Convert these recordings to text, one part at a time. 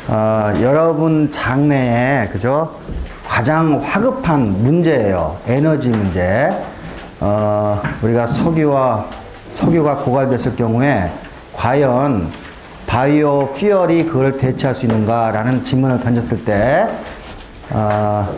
여러분 장래에, 그죠? 가장 화급한 문제예요. 에너지 문제. 우리가 석유가 고갈됐을 경우에 과연 바이오 퓨얼이 그걸 대체할 수 있는가라는 질문을 던졌을 때,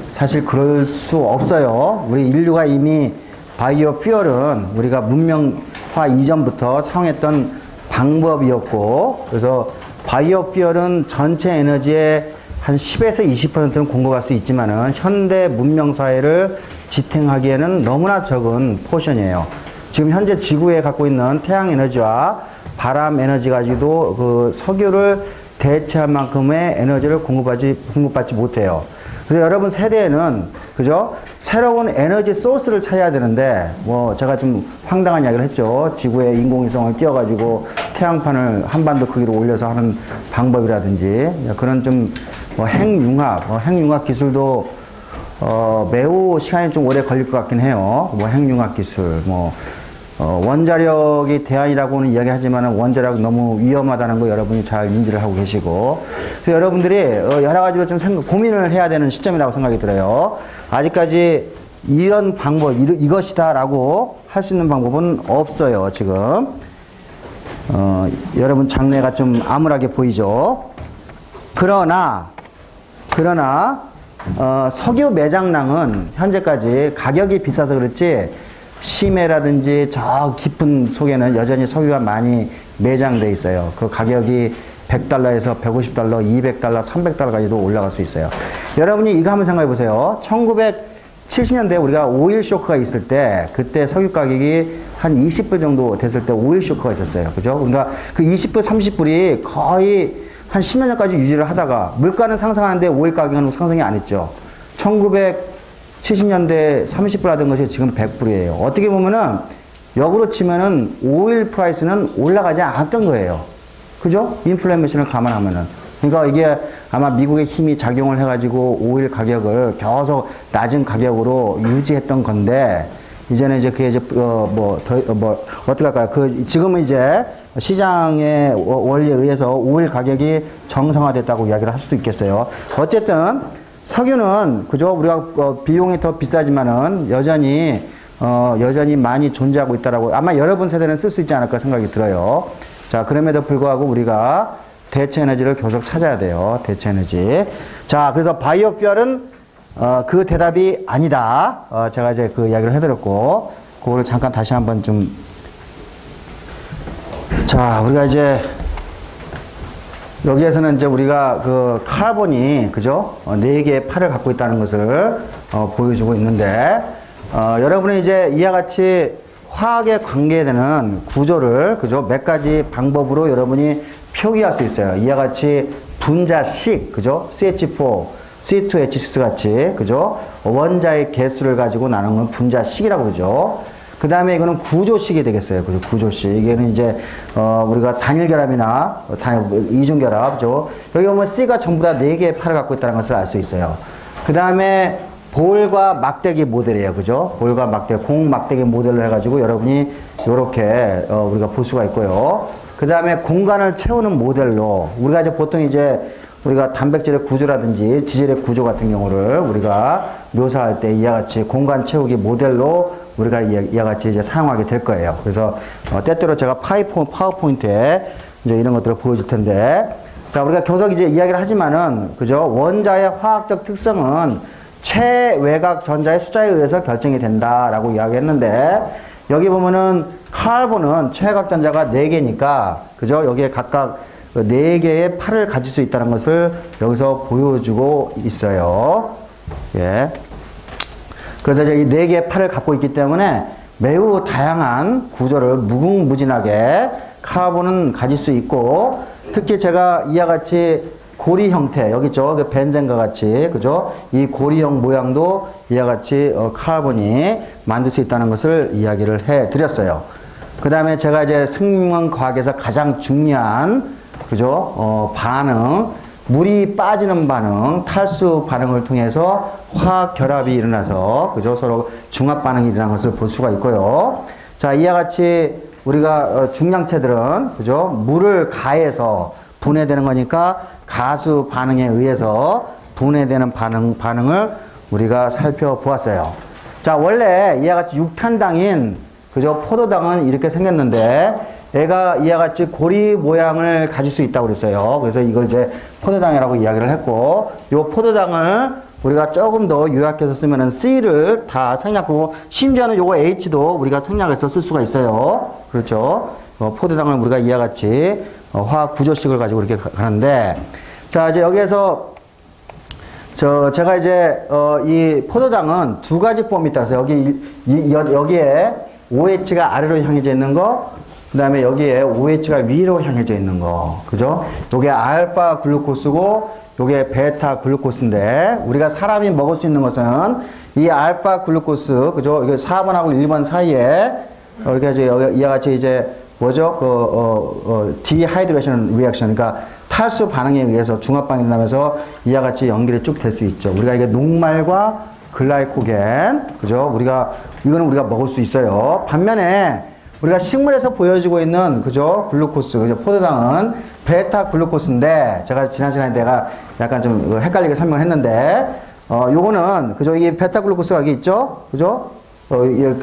사실 그럴 수 없어요. 우리 인류가 이미 바이오 퓨얼은 우리가 문명화 이전부터 사용했던 방법이었고, 그래서 바이오 퓨얼은 전체 에너지의 한 10에서 20%는 공급할 수 있지만은 현대 문명 사회를 지탱하기에는 너무나 적은 포션이에요. 지금 현재 지구에 갖고 있는 태양 에너지와 바람 에너지 가지고도 그 석유를 대체할 만큼의 에너지를 공급받지 못해요. 그래서 여러분 세대에는, 그죠? 새로운 에너지 소스를 찾아야 되는데, 뭐, 제가 좀 황당한 이야기를 했죠. 지구에 인공위성을 띄워가지고 태양판을 한반도 크기로 올려서 하는 방법이라든지, 그런 좀, 핵융합 기술도, 매우 시간이 좀 오래 걸릴 것 같긴 해요. 핵융합 기술, 원자력이 대안이라고는 이야기하지만 원자력 너무 위험하다는 거 여러분이 잘 인지를 하고 계시고, 그래서 여러분들이 여러 가지로 좀 고민을 해야 되는 시점이라고 생각이 들어요. 아직까지 이런 방법, 이것이다 라고 할 수 있는 방법은 없어요, 지금. 여러분 장래가 좀 암울하게 보이죠. 그러나 석유 매장량은 현재까지 가격이 비싸서 그렇지 심해라든지 저 깊은 속에는 여전히 석유가 많이 매장돼 있어요. 그 가격이 $100에서 $150, $200, $300까지도 올라갈 수 있어요. 여러분이 이거 한번 생각해 보세요. 1970년대에 우리가 오일 쇼크가 있을 때, 그때 석유 가격이 한 20불 정도 됐을 때 오일 쇼크가 있었어요. 그죠? 그러니까 그 20불, 30불이 거의 한 10년 전까지 유지를 하다가 물가는 상승하는데 오일 가격은 상승이 안 했죠. 1970년대 30불 하던 것이 지금 100불이에요. 어떻게 보면은 역으로 치면은 오일 프라이스는 올라가지 않았던 거예요. 그죠? 인플레이션을 감안하면은. 그러니까 이게 아마 미국의 힘이 작용을 해가지고 오일 가격을 계속 낮은 가격으로 유지했던 건데, 이제는 이제 그게 이제 어떻게 할까요? 지금은 이제 시장의 원리에 의해서 오일 가격이 정상화됐다고 이야기를 할 수도 있겠어요. 어쨌든 석유는, 그죠? 우리가 비용이 더 비싸지만은 여전히 많이 존재하고 있다라고 아마 여러분 세대는 쓸 수 있지 않을까 생각이 들어요. 자, 그럼에도 불구하고 우리가 대체 에너지를 계속 찾아야 돼요. 대체 에너지. 자, 그래서 바이오 퓨얼은 그 대답이 아니다. 제가 이제 그 이야기를 해드렸고, 그거를 잠깐 다시 한번 좀. 자, 우리가 이제 여기에서는 이제 우리가 그 카본이, 그죠? 4개의 팔을 갖고 있다는 것을 보여주고 있는데, 여러분이 이제 이와 같이 화학에 관계되는 구조를, 그죠? 몇 가지 방법으로 여러분이 표기할 수 있어요. 이와 같이 분자식, 그죠? CH4, C2H6 같이, 그죠? 원자의 개수를 가지고 나누는 건 분자식이라고 그러죠. 그 다음에 이거는 구조식이 되겠어요. 그죠? 구조식. 이게는 이제, 우리가 단일결합이나, 이중결합, 그죠? 여기 보면 C가 전부 다 4개의 팔을 갖고 있다는 것을 알 수 있어요. 그 다음에 볼과 막대기 모델이에요. 그죠? 볼과 막대기, 공 막대기 모델을 해가지고 여러분이 요렇게, 우리가 볼 수가 있고요. 그 다음에 공간을 채우는 모델로, 우리가 이제 보통 이제 우리가 단백질의 구조라든지 지질의 구조 같은 경우를 우리가 묘사할 때 이와 같이 공간 채우기 모델로 우리가 이와 같이 이제 사용하게 될 거예요. 그래서 때때로 제가 파워포인트에 이제 이런 것들을 보여줄 텐데, 자, 우리가 계속 이제 이야기를 하지만은, 그죠? 원자의 화학적 특성은 최외곽 전자의 숫자에 의해서 결정이 된다라고 이야기했는데, 여기 보면은 카본은 최외곽 전자가 4개니까, 그죠? 여기에 각각 4개의 팔을 가질 수 있다는 것을 여기서 보여주고 있어요. 예. 그래서 이제 이 4개의 팔을 갖고 있기 때문에 매우 다양한 구조를 무궁무진하게 카본은 가질 수 있고, 특히 제가 이와 같이 고리 형태, 여기 있죠? 그 벤젠과 같이, 그죠? 이 고리형 모양도 이와 같이 카본이 만들 수 있다는 것을 이야기를 해 드렸어요. 그 다음에 제가 이제 생명과학에서 가장 중요한, 그죠? 반응, 물이 빠지는 반응, 탈수 반응을 통해서 화학 결합이 일어나서, 그죠? 서로 중합 반응이 일어나는 것을 볼 수가 있고요. 자, 이와 같이 우리가 중량체들은, 그죠? 물을 가해서 분해되는 거니까 가수 반응에 의해서 분해되는 반응을 우리가 살펴보았어요. 자, 원래 이와 같이 육탄당인 그죠? 포도당은 이렇게 생겼는데 얘가 이와 같이 고리 모양을 가질 수 있다고 그랬어요. 그래서 이걸 이제 포도당이라고 이야기를 했고, 요 포도당을 우리가 조금 더 요약해서 쓰면은 C를 다 생략하고, 심지어는 요거 H도 우리가 생략해서 쓸 수가 있어요. 그렇죠? 포도당을 우리가 이와 같이 화학 구조식을 가지고 이렇게 가는데, 자, 이제 여기에서 제가 이제 이 포도당은 두 가지 폼이 있다서 여기에 OH가 아래로 향해져 있는 거, 그 다음에 여기에 OH가 위로 향해져 있는 거, 그죠? 요게 알파 글루코스고 요게 베타 글루코스인데, 우리가 사람이 먹을 수 있는 것은 이 알파 글루코스, 그죠? 이게 4번하고 1번 사이에 이렇게 이와 같이 이제 뭐죠? 디하이드레이션 리액션, 그러니까 탈수 반응에 의해서 중합 반응이 나면서 이와 같이 연결이 쭉 될 수 있죠. 우리가 이게 녹말과 글라이코겐, 그죠? 이거는 우리가 먹을 수 있어요. 반면에 우리가 식물에서 보여지고 있는, 그죠? 글루코스, 그죠? 포도당은 베타 글루코스인데, 제가 지난 시간에 내가 약간 좀 헷갈리게 설명을 했는데, 요거는, 그죠? 이게 베타 글루코스가 여기 있죠? 그죠?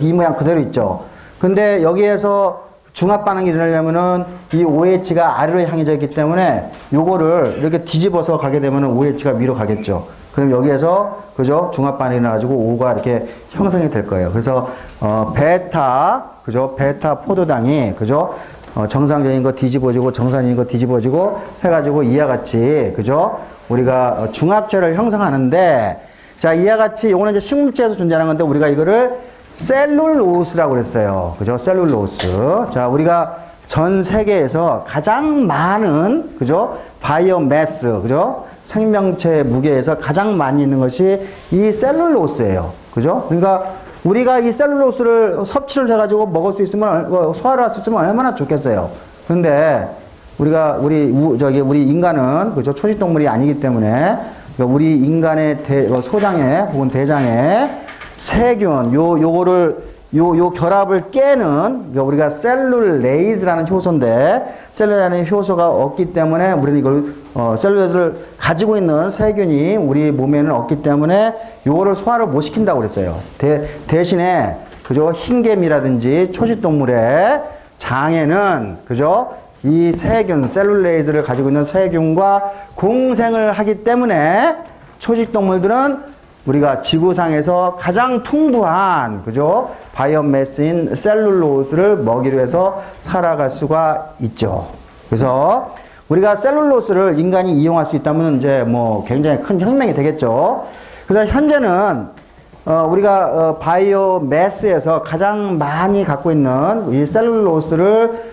이 모양 그대로 있죠? 근데 여기에서 중합 반응이 일어나려면은 이 OH가 아래로 향해져 있기 때문에 요거를 이렇게 뒤집어서 가게 되면은 OH가 위로 가겠죠. 그럼 여기에서, 그죠? 중합 반응이 나가지고 O가 이렇게 형성이 될 거예요. 그래서, 베타, 그죠? 베타 포도당이, 그죠? 정상적인 거 뒤집어지고, 정상적인 거 뒤집어지고 해가지고 이와 같이, 그죠? 우리가 중합체를 형성하는데, 자, 이와 같이, 요거는 이제 식물체에서 존재하는 건데, 우리가 이거를 셀룰로스라고 그랬어요. 그죠? 셀룰로스. 자, 우리가 전 세계에서 가장 많은, 그죠? 바이오매스, 그죠? 생명체 무게에서 가장 많이 있는 것이 이 셀룰로스예요. 그죠? 그러니까 우리가 이 셀룰로스를 섭취를 해가지고 먹을 수 있으면, 소화를 할 수 있으면 얼마나 좋겠어요. 근데 우리 인간은, 그죠? 초식동물이 아니기 때문에, 우리 인간의 소장에 혹은 대장에 세균, 요 결합을 깨는, 우리가 셀룰레이즈라는 효소인데, 셀룰라는 효소가 없기 때문에 우리는 이걸, 셀룰레이즈를 가지고 있는 세균이 우리 몸에는 없기 때문에 요거를 소화를 못 시킨다고 그랬어요. 대신에, 그죠? 흰개미라든지 초식동물의 장에는, 그죠? 이 세균, 셀룰레이즈를 가지고 있는 세균과 공생을 하기 때문에 초식동물들은 우리가 지구상에서 가장 풍부한, 그죠? 바이오매스인 셀룰로스를 먹이로 해서 살아갈 수가 있죠. 그래서 우리가 셀룰로스를 인간이 이용할 수 있다면 이제 뭐 굉장히 큰 혁명이 되겠죠. 그래서 현재는 우리가 바이오매스에서 가장 많이 갖고 있는 이 셀룰로스를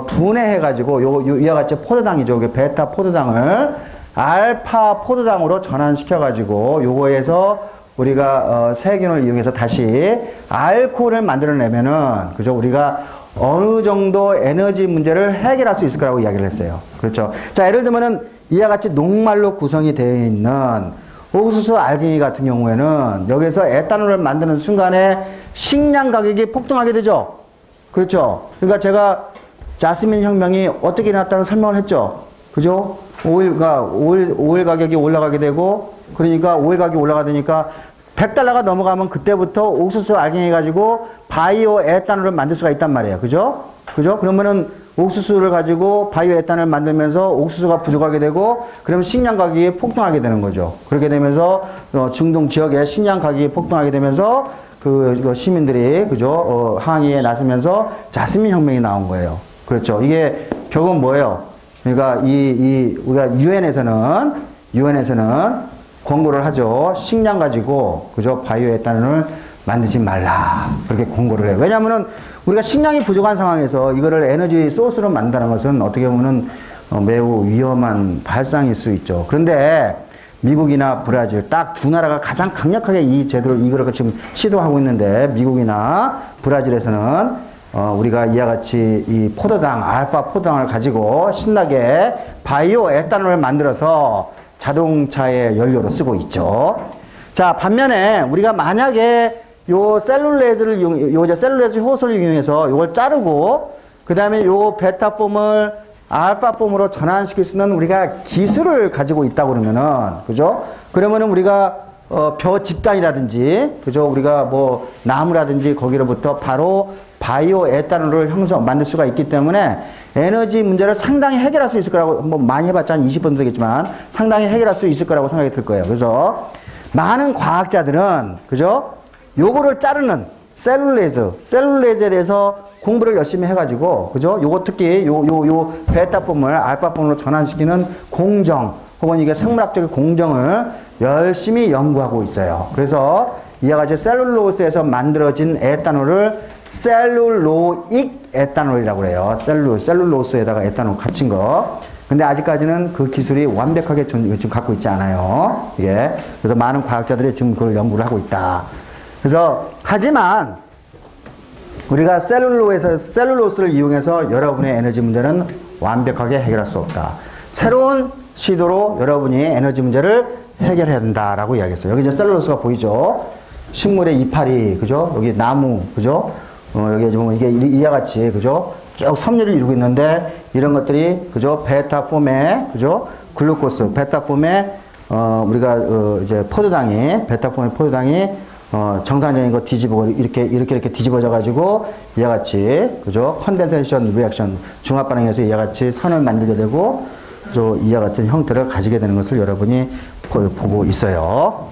분해해가지고 이와 같이 포도당이죠. 베타 포도당을 알파 포도당으로 전환시켜가지고 요거에서 우리가 세균을 이용해서 다시 알코올을 만들어내면은, 그죠? 우리가 어느 정도 에너지 문제를 해결할 수 있을 거라고 이야기를 했어요. 그렇죠? 자, 예를 들면은 이와 같이 녹말로 구성이 되어 있는 옥수수 알갱이 같은 경우에는 여기서 에탄올을 만드는 순간에 식량 가격이 폭등하게 되죠. 그렇죠? 그러니까 제가 자스민 혁명이 어떻게 일어났다는 설명을 했죠. 그죠? 오일 가격이 올라가게 되고, 그러니까 오일 가격이 올라가니까 $100가 넘어가면 그때부터 옥수수 알갱이 가지고 바이오 에탄올을 만들 수가 있단 말이에요. 그죠? 그죠? 그러면은 옥수수를 가지고 바이오 에탄올을 만들면서 옥수수가 부족하게 되고, 그러면 식량 가격이 폭등하게 되는 거죠. 그렇게 되면서 중동 지역에 식량 가격이 폭등하게 되면서 그 시민들이, 그죠? 항의에 나서면서 자스민 혁명이 나온 거예요. 그렇죠? 이게 결국은 뭐예요? 그러니까 우리가 유엔에서는 권고를 하죠. 식량 가지고, 그죠? 바이오 에탄올을 만들지 말라. 그렇게 권고를 해요. 왜냐면은 우리가 식량이 부족한 상황에서 이거를 에너지 소스로 만든다는 것은 어떻게 보면은 매우 위험한 발상일 수 있죠. 그런데 미국이나 브라질 딱 두 나라가 가장 강력하게 이 제도를 이거를 지금 시도하고 있는데, 미국이나 브라질에서는 우리가 이와 같이 이 포도당, 알파 포도당을 가지고 신나게 바이오 에탄올을 만들어서 자동차의 연료로 쓰고 있죠. 자, 반면에 우리가 만약에 요 셀룰레이즈 효소를 이용해서 요걸 자르고, 그 다음에 요 베타폼을 알파폼으로 전환시킬 수 있는 우리가 기술을 가지고 있다고 그러면은, 그죠? 그러면은 우리가 벼 집단이라든지, 그죠? 우리가 뭐 나무라든지 거기로부터 바로 바이오 에탄올을 만들 수가 있기 때문에 에너지 문제를 상당히 해결할 수 있을 거라고, 뭐 많이 해봤자 한 20번 되겠지만 상당히 해결할 수 있을 거라고 생각이 들 거예요. 그래서 많은 과학자들은, 그죠? 요거를 자르는 셀룰레이즈에 대해서 공부를 열심히 해가지고, 그죠? 요거 특히 요 베타폼을 알파폼으로 전환시키는 공정, 혹은 이게 생물학적인 공정을 열심히 연구하고 있어요. 그래서 이와 같이 셀룰로스에서 만들어진 에탄올을 셀룰로익 에탄올이라고 그래요. 셀룰로스에다가 에탄올 갇힌 거. 근데 아직까지는 그 기술이 완벽하게 지금 갖고 있지 않아요. 예. 그래서 많은 과학자들이 지금 그걸 연구를 하고 있다. 그래서, 하지만, 우리가 셀룰로스를 이용해서 여러분의 에너지 문제는 완벽하게 해결할 수 없다. 새로운 시도로 여러분이 에너지 문제를 해결해야 된다라고 이야기했어요. 여기 이제 셀룰로스가 보이죠? 식물의 이파리, 그죠? 여기 나무, 그죠? 여기 보면 이게 이와 같이, 그죠? 쭉 섬유를 이루고 있는데, 이런 것들이, 그죠? 베타폼에, 그죠? 글루코스, 베타폼에, 우리가, 이제 베타폼의 포도당이, 정상적인 거 뒤집어, 이렇게 뒤집어져가지고, 이와 같이, 그죠? 컨덴세이션 리액션, 중합 반응에서 이와 같이 선을 만들게 되고, 이와 같은 형태를 가지게 되는 것을 여러분이 보고 있어요.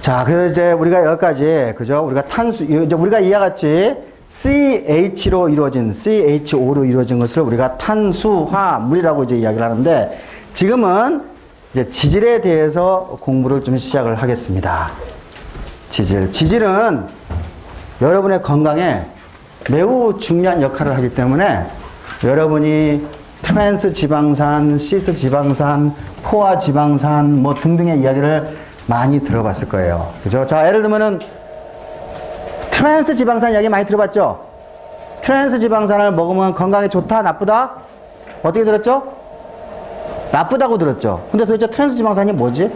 자, 그래서 이제 우리가 여기까지, 그죠? 우리가 이제 우리가 이와 같이 CH로 이루어진, CHO로 이루어진 것을 우리가 탄수화물이라고 이제 이야기를 하는데, 지금은 이제 지질에 대해서 공부를 좀 시작을 하겠습니다. 지질은 여러분의 건강에 매우 중요한 역할을 하기 때문에 여러분이 트랜스 지방산, 시스 지방산, 포화 지방산 뭐 등등의 이야기를 많이 들어봤을 거예요. 그죠? 자, 예를 들면은 트랜스 지방산 이야기 많이 들어봤죠? 트랜스 지방산을 먹으면 건강에 좋다, 나쁘다? 어떻게 들었죠? 나쁘다고 들었죠? 근데 도대체 트랜스 지방산이 뭐지?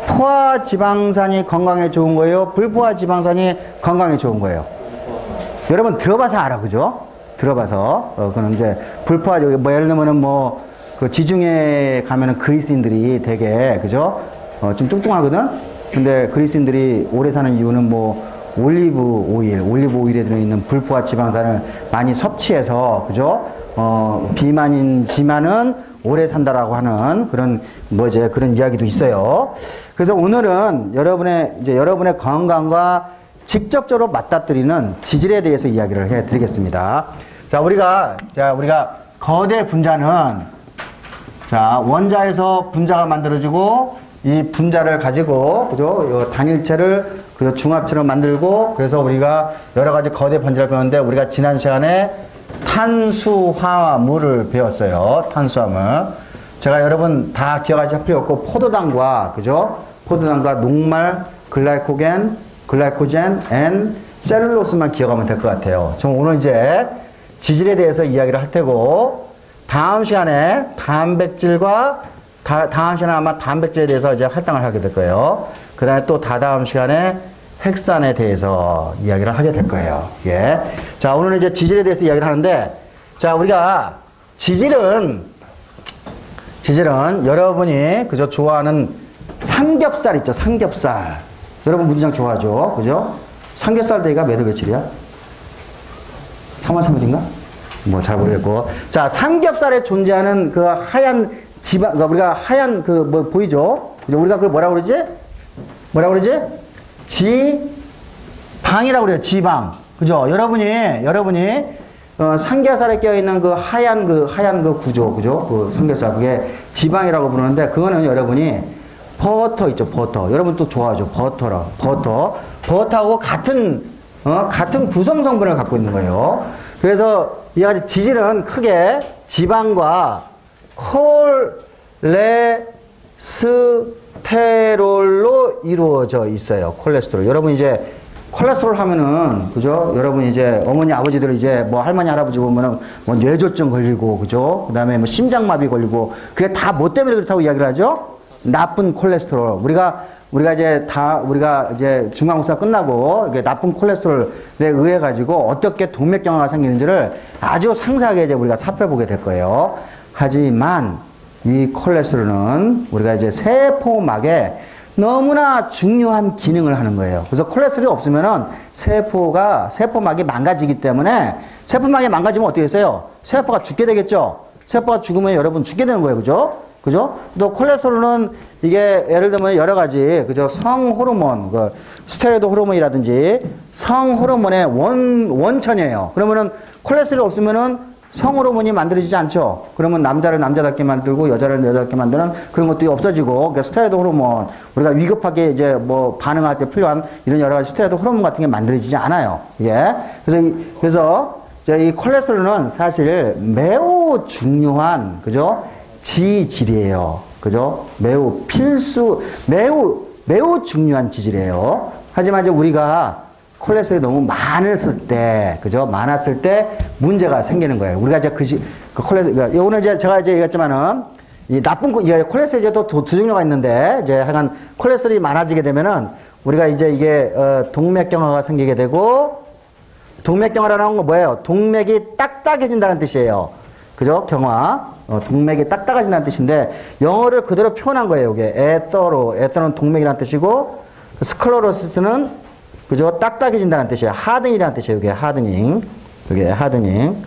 포화 지방산이 건강에 좋은 거예요? 불포화 지방산이 건강에 좋은 거예요? 여러분 들어봐서 알아, 그죠? 들어봐서, 그는 이제 불포화, 뭐 예를 들면은 뭐, 그 지중해 가면은 그리스인들이 되게, 그죠? 좀 뚱뚱하거든? 근데 그리스인들이 오래 사는 이유는 뭐, 올리브 오일에 들어있는 불포화 지방산을 많이 섭취해서, 그죠? 비만이지만은 오래 산다라고 하는 그런, 그런 이야기도 있어요. 그래서 오늘은 여러분의 건강과 직접적으로 맞닥뜨리는 지질에 대해서 이야기를 해 드리겠습니다. 자, 우리가 거대 분자는, 자, 원자에서 분자가 만들어지고, 이 분자를 가지고, 그죠? 단일체를, 그죠? 중합체로 만들고, 그래서 우리가 여러 가지 거대 분자를 배웠는데, 우리가 지난 시간에 탄수화물을 배웠어요. 탄수화물. 제가 여러분 다 기억하실 필요 없고, 포도당과, 그죠? 포도당과 녹말, 글라이코젠, 앤 셀룰로스만 기억하면 될 것 같아요. 저 오늘 이제 지질에 대해서 이야기를 할 테고, 다음 시간에 단백질과, 다음 시간에 아마 단백질에 대해서 이제 할당을 하게 될 거예요. 그 다음에 또 다다음 시간에 핵산에 대해서 이야기를 하게 될 거예요. 예. 자, 오늘은 이제 지질에 대해서 이야기를 하는데, 자, 우리가 지질은 여러분이, 그죠? 좋아하는 삼겹살 있죠? 삼겹살. 여러분 무지장 좋아하죠? 그죠? 삼겹살 데이가 몇 월 며칠이야? 3월 3일인가? 뭐 잘 모르겠고. 자, 삼겹살에 존재하는 그 하얀 지방, 그러니까 우리가 하얀 보이죠? 그죠? 우리가 그걸 뭐라고 그러지? 지방이라고 그래요. 지방. 그죠? 여러분이 삼겹살에 껴있는 그 하얀 그 구조, 그죠? 그 삼겹살, 그게 지방이라고 부르는데, 그거는 여러분이 버터 있죠, 버터. 여러분 또 좋아하죠, 버터하고 같은 구성 성분을 갖고 있는 거예요. 그래서 이 가지 지질은 크게 지방과 콜레스테롤로 이루어져 있어요. 콜레스테롤. 여러분 이제 콜레스테롤 하면은, 그죠? 여러분 이제 어머니 아버지들 이제 뭐 할머니 할아버지 보면은 뭐 뇌졸중 걸리고, 그죠? 그 다음에 뭐 심장마비 걸리고, 그게 다 뭐 때문에 그렇다고 이야기를 하죠? 나쁜 콜레스테롤. 우리가 이제 중간고사 끝나고 이게 나쁜 콜레스테롤에 의해 가지고 어떻게 동맥경화가 생기는지를 아주 상세하게 이제 우리가 살펴보게 될 거예요. 하지만 이 콜레스테롤은 우리가 이제 세포막에 너무나 중요한 기능을 하는 거예요. 그래서 콜레스테롤이 없으면은 세포막이 망가지기 때문에 세포막이 망가지면 어떻게 되세요? 세포가 죽게 되겠죠? 세포가 죽으면 여러분 죽게 되는 거예요. 그죠? 그죠? 또 콜레스테롤은 이게 예를 들면 여러 가지, 그죠? 성호르몬, 스테로이드 호르몬이라든지 성호르몬의 원천이에요. 그러면은 콜레스테롤이 없으면은 성호르몬이 만들어지지 않죠? 그러면 남자를 남자답게 만들고 여자를 여자답게 만드는 그런 것들이 없어지고, 그러니까 스테로이드 호르몬, 우리가 위급하게 이제 뭐 반응할 때 필요한 이런 여러 가지 스테로이드 호르몬 같은 게 만들어지지 않아요. 예. 그래서 이 콜레스테롤은 사실 매우 중요한, 그죠? 지질이에요. 그죠? 매우 중요한 지질이에요. 하지만 이제 우리가 콜레스테롤이 너무 많았을 때, 그죠? 많았을 때 문제가 생기는 거예요. 우리가 이제 콜레스테롤, 오늘 제가 이제 얘기했지만은, 이 나쁜, 콜레스테롤이 또 두 종류가 있는데, 이제 하여간 콜레스테롤이 많아지게 되면은, 우리가 이제 이게, 동맥경화가 생기게 되고, 동맥경화라는 건 뭐예요? 동맥이 딱딱해진다는 뜻이에요. 그죠? 경화. 동맥이 딱딱해진다는 뜻인데, 영어를 그대로 표현한 거예요. 이게 에터는 동맥이라는 뜻이고, 스클로로시스는, 그죠? 딱딱해진다는 뜻이에요. 하드닝이라는 뜻이에요. 이게 하드닝. 이게 하드닝.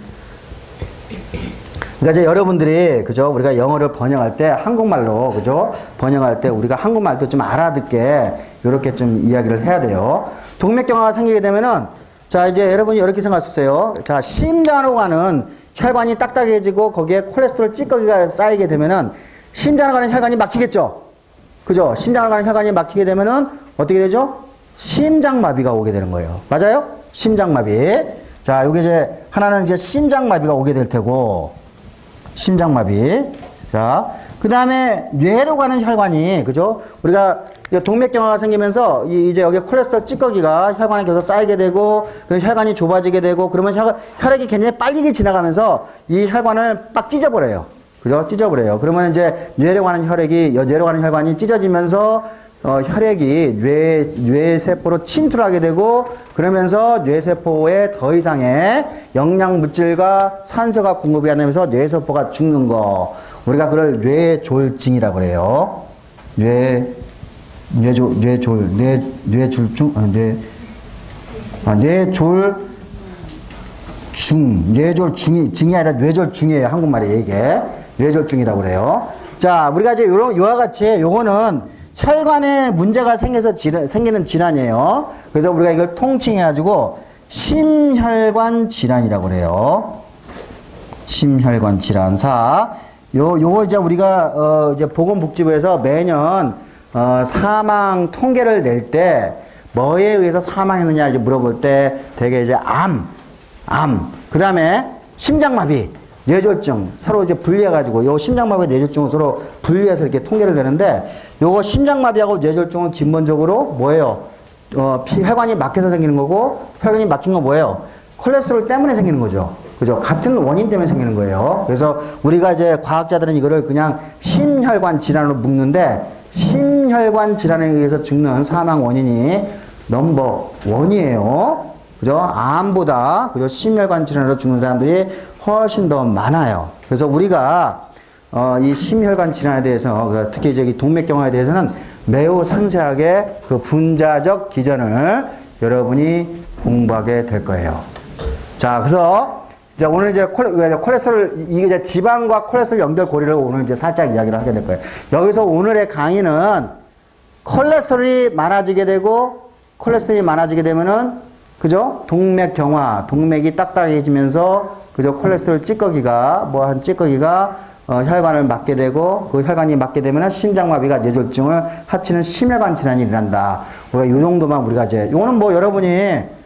그러니까 이제 여러분들이, 그죠? 우리가 영어를 번역할 때, 한국말로, 그죠? 번역할 때 우리가 한국말도 좀 알아듣게, 이렇게 좀 이야기를 해야 돼요. 동맥경화가 생기게 되면은, 자, 이제 여러분이 이렇게 생각하세요. 자, 심장으로 가는 혈관이 딱딱해지고 거기에 콜레스테롤 찌꺼기가 쌓이게 되면은 심장으로 가는 혈관이 막히겠죠? 그죠? 심장으로 가는 혈관이 막히게 되면은 어떻게 되죠? 심장마비가 오게 되는 거예요. 맞아요? 심장마비. 자, 여기 이제 하나는 이제 심장마비가 오게 될 테고, 심장마비. 자, 그 다음에 뇌로 가는 혈관이, 그죠? 우리가 동맥경화가 생기면서 이제 여기 콜레스테롤 찌꺼기가 혈관에 계속 쌓이게 되고, 그럼 혈관이 좁아지게 되고, 그러면 혈액이 굉장히 빨리 지나가면서 이 혈관을 빡 찢어버려요. 그죠? 찢어버려요. 그러면 이제 뇌로 가는 혈관이 찢어지면서 혈액이 뇌세포로 침투하게 되고, 그러면서 뇌세포에 더 이상의 영양물질과 산소가 공급이 안 되면서 뇌세포가 죽는 거. 우리가 그걸 뇌졸중이라고 그래요. 뇌졸중이 아니라 뇌졸중이에요. 한국말이 이게. 뇌졸중이라고 그래요. 자, 우리가 이제 요와 같이 요거는 혈관에 문제가 생기는 질환이에요. 그래서 우리가 이걸 통칭해가지고 심혈관 질환이라고 그래요. 심혈관 질환사. 요거 이제 우리가, 이제 보건복지부에서 매년, 사망 통계를 낼 때, 뭐에 의해서 사망했느냐 이제 물어볼 때, 되게 이제 그 다음에 심장마비, 뇌졸중, 서로 이제 분리해가지고, 요 심장마비, 뇌졸중을 서로 분리해서 이렇게 통계를 내는데, 요거 심장마비하고 뇌졸중은 기본적으로 뭐예요? 혈관이 막혀서 생기는 거고, 혈관이 막힌 건 뭐예요? 콜레스테롤 때문에 생기는 거죠. 그죠? 같은 원인 때문에 생기는 거예요. 그래서 우리가 이제 과학자들은 이거를 그냥 심혈관 질환으로 묶는데, 심혈관 질환에 의해서 죽는 사망 원인이 넘버 원이에요. 그죠? 암보다, 그죠? 심혈관 질환으로 죽는 사람들이 훨씬 더 많아요. 그래서 우리가, 이 심혈관 질환에 대해서, 특히 이제 동맥경화에 대해서는 매우 상세하게 그 분자적 기전을 여러분이 공부하게 될 거예요. 자, 그래서 이제 오늘 이제 콜레스테롤, 이게 이제 지방과 콜레스테롤 연결고리를 오늘 이제 살짝 이야기를 하게 될 거예요. 여기서 오늘의 강의는 콜레스테롤이 많아지게 되면은, 그죠? 동맥경화, 동맥이 딱딱해지면서, 그죠? 콜레스테롤 찌꺼기가, 혈관을 막게 되고, 그 혈관이 막게 되면은 심장마비가 뇌졸중을 합치는 심혈관 질환이 일어난다. 우리가 요 정도만 우리가 이제, 요거는 뭐 여러분이,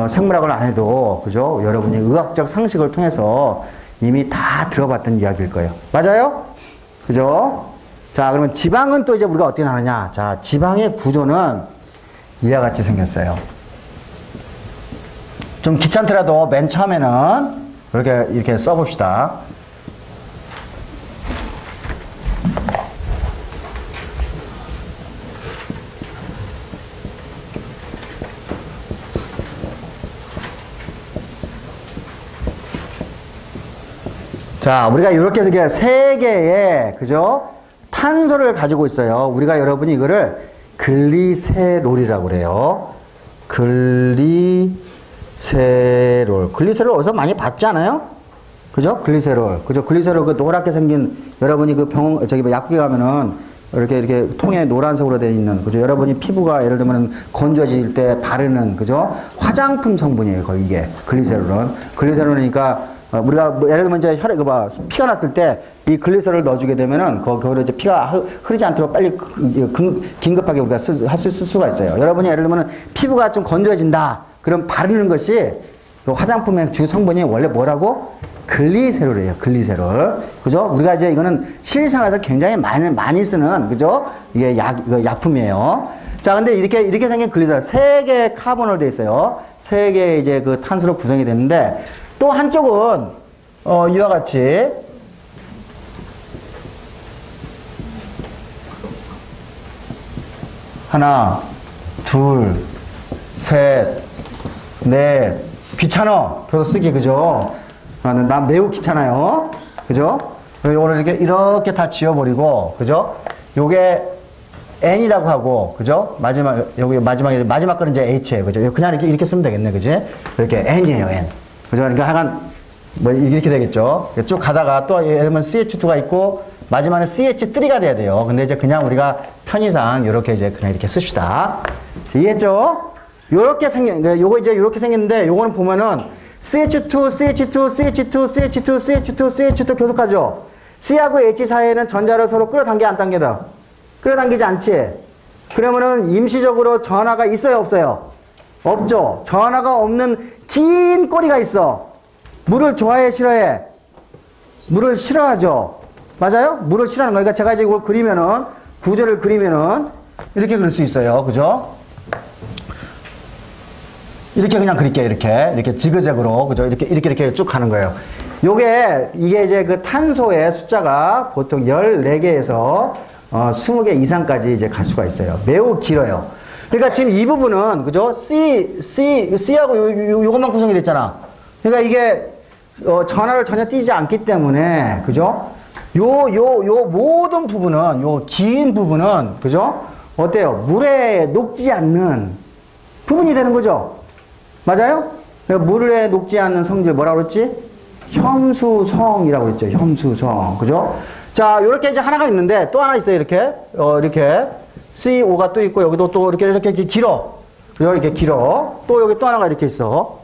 생물학을 안 해도, 그죠? 여러분이 의학적 상식을 통해서 이미 다 들어봤던 이야기일 거예요. 맞아요? 그죠? 자, 그러면 지방은 또 이제 우리가 어떻게 나느냐? 자, 지방의 구조는 이와 같이 생겼어요. 좀 귀찮더라도 맨 처음에는 이렇게 써봅시다. 자, 우리가 이렇게 해서 세 개의, 그죠? 탄소를 가지고 있어요. 우리가 여러분이 이거를 글리세롤이라고 그래요. 글리세롤. 글리세롤 어디서 많이 봤지 않아요? 그죠? 글리세롤. 그죠? 글리세롤 그 노랗게 생긴, 여러분이 그 병원, 저기 뭐 약국에 가면은 이렇게 통에 노란색으로 되어 있는, 그죠? 여러분이 피부가 예를 들면 건조해질 때 바르는, 그죠? 화장품 성분이에요, 거의 이게. 글리세롤은. 글리세롤이니까, 우리가 뭐 예를 들면 이제 혈액, 피가 났을 때 이 글리세롤을 넣어주게 되면은 거기로 이제 피가 흐르지 않도록 빨리 긴급하게 우리가 쓸 수가 있어요. 여러분이 예를 들면 피부가 좀 건조해진다. 그럼 바르는 것이 그 화장품의 주 성분이 원래 뭐라고? 글리세롤이에요. 글리세롤. 그죠? 우리가 이제 이거는 실생활에서 굉장히 많이 쓰는, 그죠? 이게 약품이에요. 자, 근데 이렇게 생긴 글리세롤. 세 개의 카본으로 되어 있어요. 세 개의 이제 그 탄소로 구성이 됐는데, 또 한쪽은, 이와 같이, 하나, 둘, 셋, 넷, 귀찮아. 그래서 쓰기, 그죠? 난 매우 귀찮아요. 그죠? 오늘 이렇게 다 지워버리고, 그죠? 요게 N이라고 하고, 그죠? 마지막 거는 이제 H예요. 그죠? 그냥 이렇게 쓰면 되겠네. 그지? 이렇게 N이에요, N. 그죠? 그러니까 하여간, 뭐, 이렇게 되겠죠? 쭉 가다가 또, 예를 들면 CH2가 있고, 마지막에 CH3가 돼야 돼요. 근데 이제 그냥 우리가 편의상 이렇게 이제 그냥 이렇게 씁시다. 이해했죠? 요렇게 요거 이제 요렇게 생겼는데, 요거는 보면은, CH2, CH2, CH2, CH2, CH2, CH2 계속 가죠. C하고 H 사이에는 전자를 서로 끌어당겨 안 당겨다? 끌어당기지 않지? 그러면은 임시적으로 전하가 있어요, 없어요? 없죠. 전하가 없는 긴 꼬리가 있어. 물을 좋아해, 싫어해? 물을 싫어하죠. 맞아요? 물을 싫어하는 거니까 제가 이제 이걸 그리면은, 구조를 그리면은 이렇게 그릴 수 있어요. 그죠? 이렇게 그냥 그릴게요. 이렇게 지그재그로. 그죠? 이렇게 쭉 가는 거예요. 이게 이제 그 탄소의 숫자가 보통 14개에서 20개 이상까지 이제 갈 수가 있어요. 매우 길어요. 그러니까 지금 이 부분은, 그죠? C하고 요것만 구성이 됐잖아. 그러니까 이게, 전하를 전혀 띄지 않기 때문에, 그죠? 요 모든 부분은, 요 긴 부분은, 그죠? 어때요? 물에 녹지 않는 부분이 되는 거죠? 맞아요? 물에 녹지 않는 성질 뭐라고 그랬지? 혐수성이라고 했죠. 혐수성. 그죠? 자, 요렇게 이제 하나가 있는데 또 하나 있어요. 이렇게. 이렇게. CO가 또 있고 여기도 또 이렇게 길어. 이렇게 길어. 또 여기 또 하나가 이렇게 있어.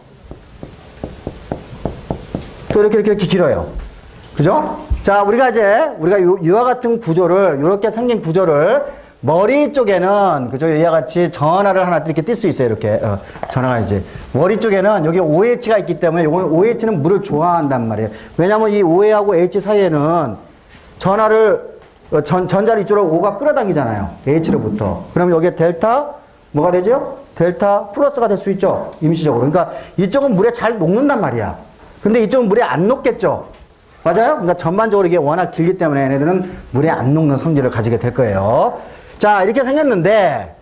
또 이렇게 길어요. 그죠? 자, 우리가 이와 같은 구조를, 이렇게 생긴 구조를 머리 쪽에는, 그죠? 이와 같이 전하를 하나 이렇게 띌 수 있어요. 이렇게. 전하가 이제. 머리 쪽에는 여기 OH가 있기 때문에 요거는 OH는 물을 좋아한단 말이에요. 왜냐면 이 OA하고 H 사이에는 전하를, 전자를 이쪽으로 O가 끌어당기잖아요. H로부터. 그럼 여기에 델타, 뭐가 되죠? 델타 플러스가 될 수 있죠. 임시적으로. 그러니까 이쪽은 물에 잘 녹는단 말이야. 근데 이쪽은 물에 안 녹겠죠. 맞아요? 그러니까 전반적으로 이게 워낙 길기 때문에 얘네들은 물에 안 녹는 성질을 가지게 될 거예요. 자, 이렇게 생겼는데,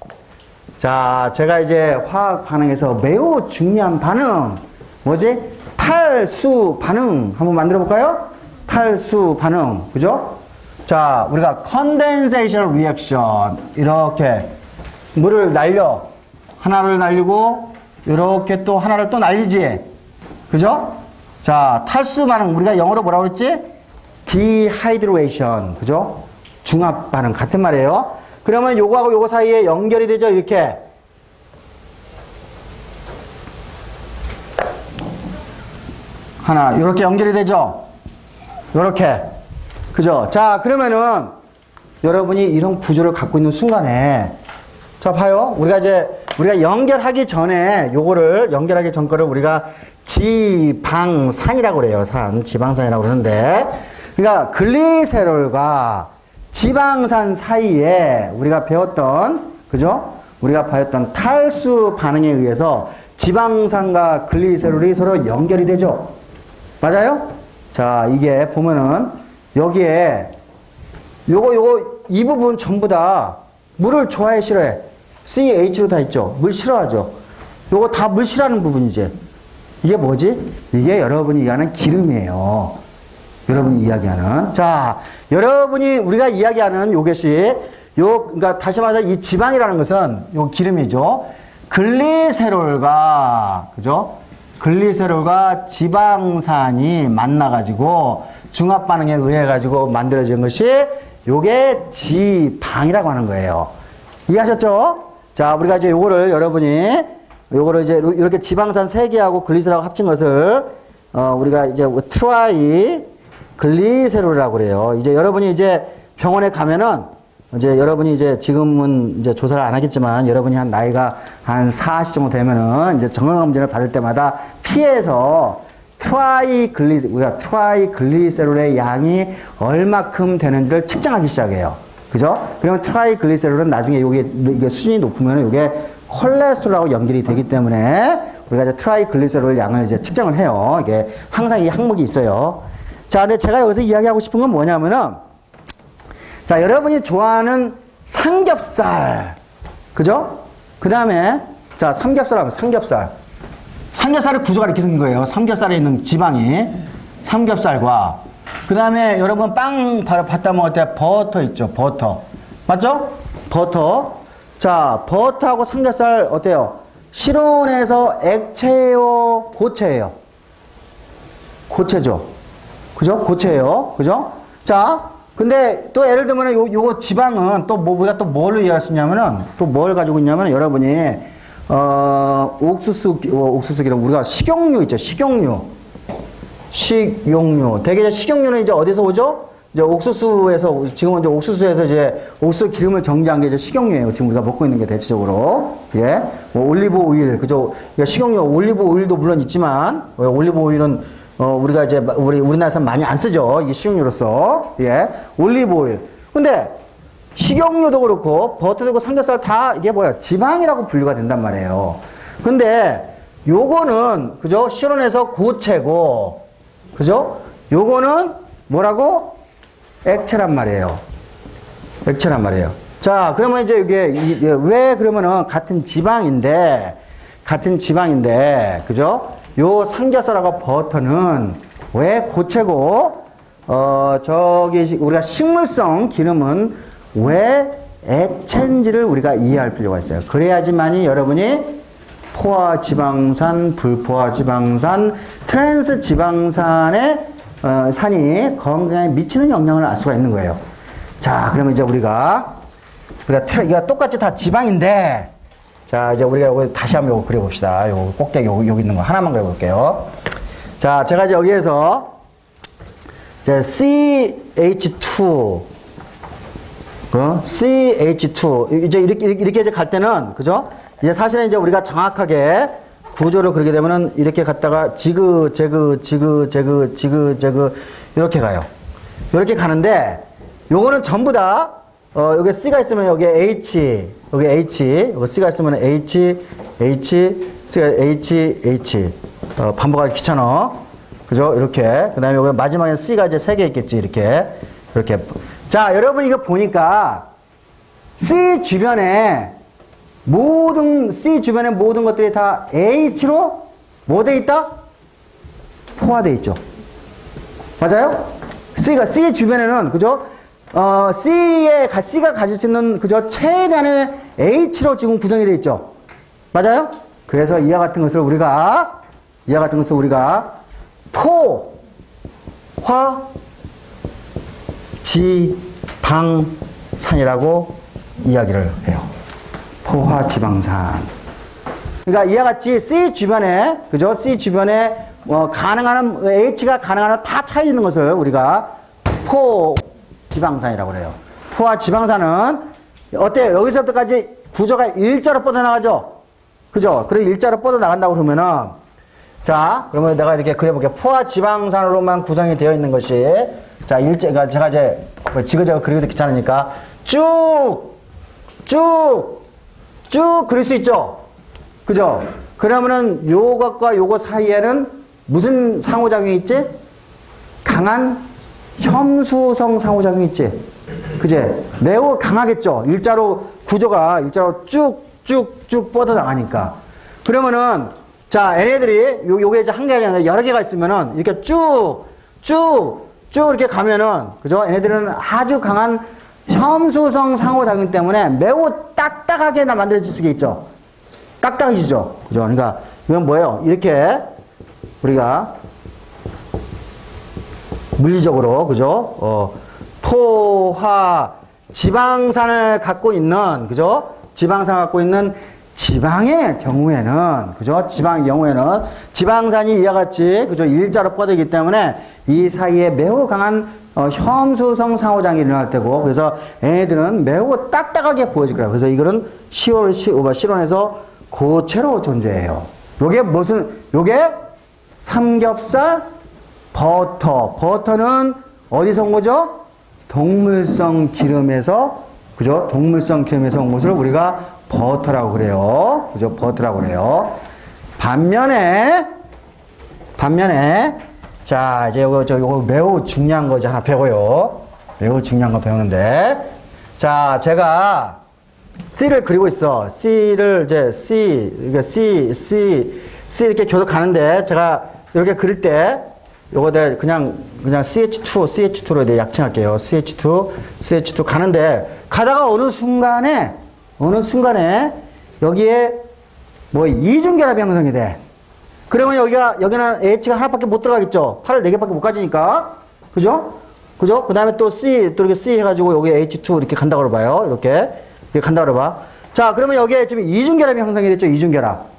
자, 제가 이제 화학 반응에서 매우 중요한 반응, 뭐지? 탈수 반응 한번 만들어 볼까요? 탈수 반응, 그죠? 자, 우리가 condensation reaction, 이렇게 물을 날려, 하나를 날리고, 이렇게 또 하나를 또 날리지, 그죠? 자, 탈수 반응, 우리가 영어로 뭐라고 그랬지? dehydration, 그죠? 중합 반응, 같은 말이에요. 그러면 요거하고 요거 사이에 연결이 되죠, 이렇게. 하나, 이렇게 연결이 되죠? 요렇게. 그죠? 자, 그러면은, 여러분이 이런 구조를 갖고 있는 순간에, 자, 봐요. 우리가 연결하기 전에, 연결하기 전 거를 우리가 지방산이라고 그래요. 지방산이라고 그러는데. 그러니까, 글리세롤과 지방산 사이에 우리가 배웠던, 그죠? 우리가 배웠던 탈수 반응에 의해서 지방산과 글리세롤이 서로 연결이 되죠? 맞아요? 자, 이게 보면은, 여기에, 이 부분 전부 다 물을 좋아해, 싫어해? CH로 다 있죠? 물 싫어하죠? 요거 다 물 싫어하는 부분이지. 이게 뭐지? 이게 여러분이 얘기하는 기름이에요. 여러분이 이야기하는. 자, 여러분이 우리가 이야기하는 요것이 그러니까 다시 말해서 이 지방이라는 것은 요 기름이죠. 글리세롤과 그죠? 글리세롤과 지방산이 만나가지고 중합 반응에 의해 가지고 만들어진 것이 요게 지방이라고 하는 거예요. 이해하셨죠? 자, 우리가 이제 요거를 여러분이 요거를 이제 이렇게 지방산 3개하고 글리세롤하고 합친 것을 우리가 이제 트라이 글리세롤이라고 그래요. 이제 여러분이 이제 병원에 가면은 이제 여러분이 이제 지금은 이제 조사를 안 하겠지만 여러분이 한 나이가 한 40 정도 되면은 이제 건강검진을 받을 때마다 피에서 우리가 트라이글리세롤의 양이 얼마큼 되는지를 측정하기 시작해요. 그죠? 그러면 트라이글리세롤은 나중에 이게 수준이 높으면 이게 콜레스테롤하고 연결이 되기 때문에 우리가 이제 트라이글리세롤 양을 이제 측정을 해요. 이게 항상 이 항목이 있어요. 자, 근데 제가 여기서 이야기하고 싶은 건 뭐냐면은, 자, 여러분이 좋아하는 삼겹살. 그죠? 그 다음에, 자, 삼겹살 하면 삼겹살. 삼겹살의 구조가 이렇게 생긴 거예요. 삼겹살에 있는 지방이. 삼겹살과, 그 다음에 여러분 빵 받다 먹을 때 버터 있죠. 버터. 맞죠? 버터. 자, 버터하고 삼겹살 어때요? 실온에서 액체예요? 고체예요? 고체죠. 그죠? 고체예요. 그죠? 자, 근데 또 예를 들면 요거 지방은 또 우리가 또 뭘로 이해할 수 있냐면은 또 뭘 가지고 있냐면 여러분이 옥수수기름 우리가 식용유 있죠. 식용유. 되게 식용유는 이제 어디서 오죠? 이제 옥수수에서 지금은 이제 옥수수에서 이제 옥수수 기름을 정제한 게 이제 식용유예요. 지금 우리가 먹고 있는 게 대체적으로. 예. 뭐 올리브 오일 그죠? 식용유 올리브 오일도 물론 있지만 올리브 오일은 우리가 이제 우리나라에서 많이 안 쓰죠. 이 식용유로서. 예. 올리브 오일. 근데 식용유도 그렇고 버터도 그렇고 삼겹살 다 이게 뭐야? 지방이라고 분류가 된단 말이에요. 근데 요거는 그죠? 실온에서 고체고 그죠? 요거는 뭐라고? 액체란 말이에요. 액체란 말이에요. 자, 그러면 이제 이게 왜 그러면은 같은 지방인데 그죠? 요 삼겹살하고 버터는 왜 고체고 저기 우리가 식물성 기름은 왜 액체인지를 우리가 이해할 필요가 있어요. 그래야지만이 여러분이 포화 지방산, 불포화 지방산, 트랜스 지방산의 산이 건강에 미치는 영향을 알 수가 있는 거예요. 자, 그러면 이제 우리가 이거 똑같이 다 지방인데, 자, 이제 우리가 여기 다시 한번 요거 그려봅시다. 요 꼭대기 여기 있는 거 하나만 그려볼게요. 자, 제가 이제 여기에서 이제 CH2, CH2 이제 이렇게 이제 갈 때는 그죠? 이제 사실은 이제 우리가 정확하게 구조를 그리게 되면은 이렇게 갔다가 지그재그 이렇게 가요. 이렇게 가는데 요거는 전부 다 여기 C가 있으면 여기 H, 여기 H, 여기 C가 있으면 H, C가 H. 반복하기 귀찮아. 그죠? 이렇게. 그 다음에 여기 마지막에 C가 이제 3개 있겠지. 이렇게. 자, 여러분 이거 보니까 C 주변에 모든 것들이 다 H로 뭐 돼 있다? 포화돼 있죠. 맞아요? C 주변에는, 그죠? C가 가질 수 있는, 그죠? 최대한의 H로 지금 구성이 되어 있죠. 맞아요? 그래서 이와 같은 것을 우리가 포화 지방산이라고 이야기를 해요. 포화 지방산. 그러니까 이와 같이 C 주변에, 그죠? C 주변에 가능한 H가 가능한 다 차이 있는 것을 우리가 포지방산이라고 그래요. 포화 지방산은 어때요? 여기서부터까지 구조가 일자로 뻗어나가죠? 그죠? 그래 일자로 뻗어나간다고 그러면은 자, 그러면 내가 이렇게 그려볼게요. 포화 지방산으로만 구성이 되어 있는 것이 자, 제가 이제 지그재그 그리기도 귀찮으니까 쭉 그릴 수 있죠? 그죠? 그러면은 요것과 요것 사이에는 무슨 상호작용이 있지? 강한 혐수성 상호작용이 있지? 그제? 매우 강하겠죠? 구조가 일자로 쭉쭉 뻗어나가니까. 그러면은, 자, 얘네들이, 요게 이제 한 개가 아니라 여러 개가 있으면은, 이렇게 쭉 쭉 이렇게 가면은, 그죠? 얘네들은 아주 강한 혐수성 상호작용 때문에 매우 딱딱하게 만들어질 수가 있죠. 딱딱해지죠. 그죠? 그러니까 이건 뭐예요? 이렇게 우리가 물리적으로, 그죠? 포화 지방산을 갖고 있는, 그죠? 지방산을 갖고 있는 지방의 경우에는, 그죠? 지방의 경우에는 지방산이 이와 같이, 그죠? 일자로 뻗어있기 때문에 이 사이에 매우 강한 혐수성 상호작용이 일어날 때고, 그래서 얘네들은 매우 딱딱하게 보여질 거예요. 그래서 이거는 실온에서 고체로 존재해요. 요게 요게 삼겹살, 버터는 어디서 온 거죠? 동물성 기름에서, 그죠? 동물성 기름에서 온 것을 우리가 버터라고 그래요. 그죠? 버터라고 그래요. 반면에, 자, 이제 요거 매우 중요한 거 이제 하나 배워요. 매우 중요한 거 배우는데. 자, 제가 C를 그리고 있어. C를 이제 C 이렇게 계속 가는데, 제가 이렇게 그릴 때, 요거들 그냥 CH2로 이제 약칭할게요. CH2 가는데, 가다가 어느 순간에, 여기에 뭐 이중결합이 형성이 돼. 그러면 여기는 H가 하나밖에 못 들어가겠죠? 팔을 4개밖에 못 가지니까. 그죠? 그 다음에 또 이렇게 C 해가지고 여기 H2 이렇게 간다고 그러봐요. 이렇게 간다고 그러봐. 자, 그러면 여기에 지금 이중결합이 형성이 됐죠? 이중결합.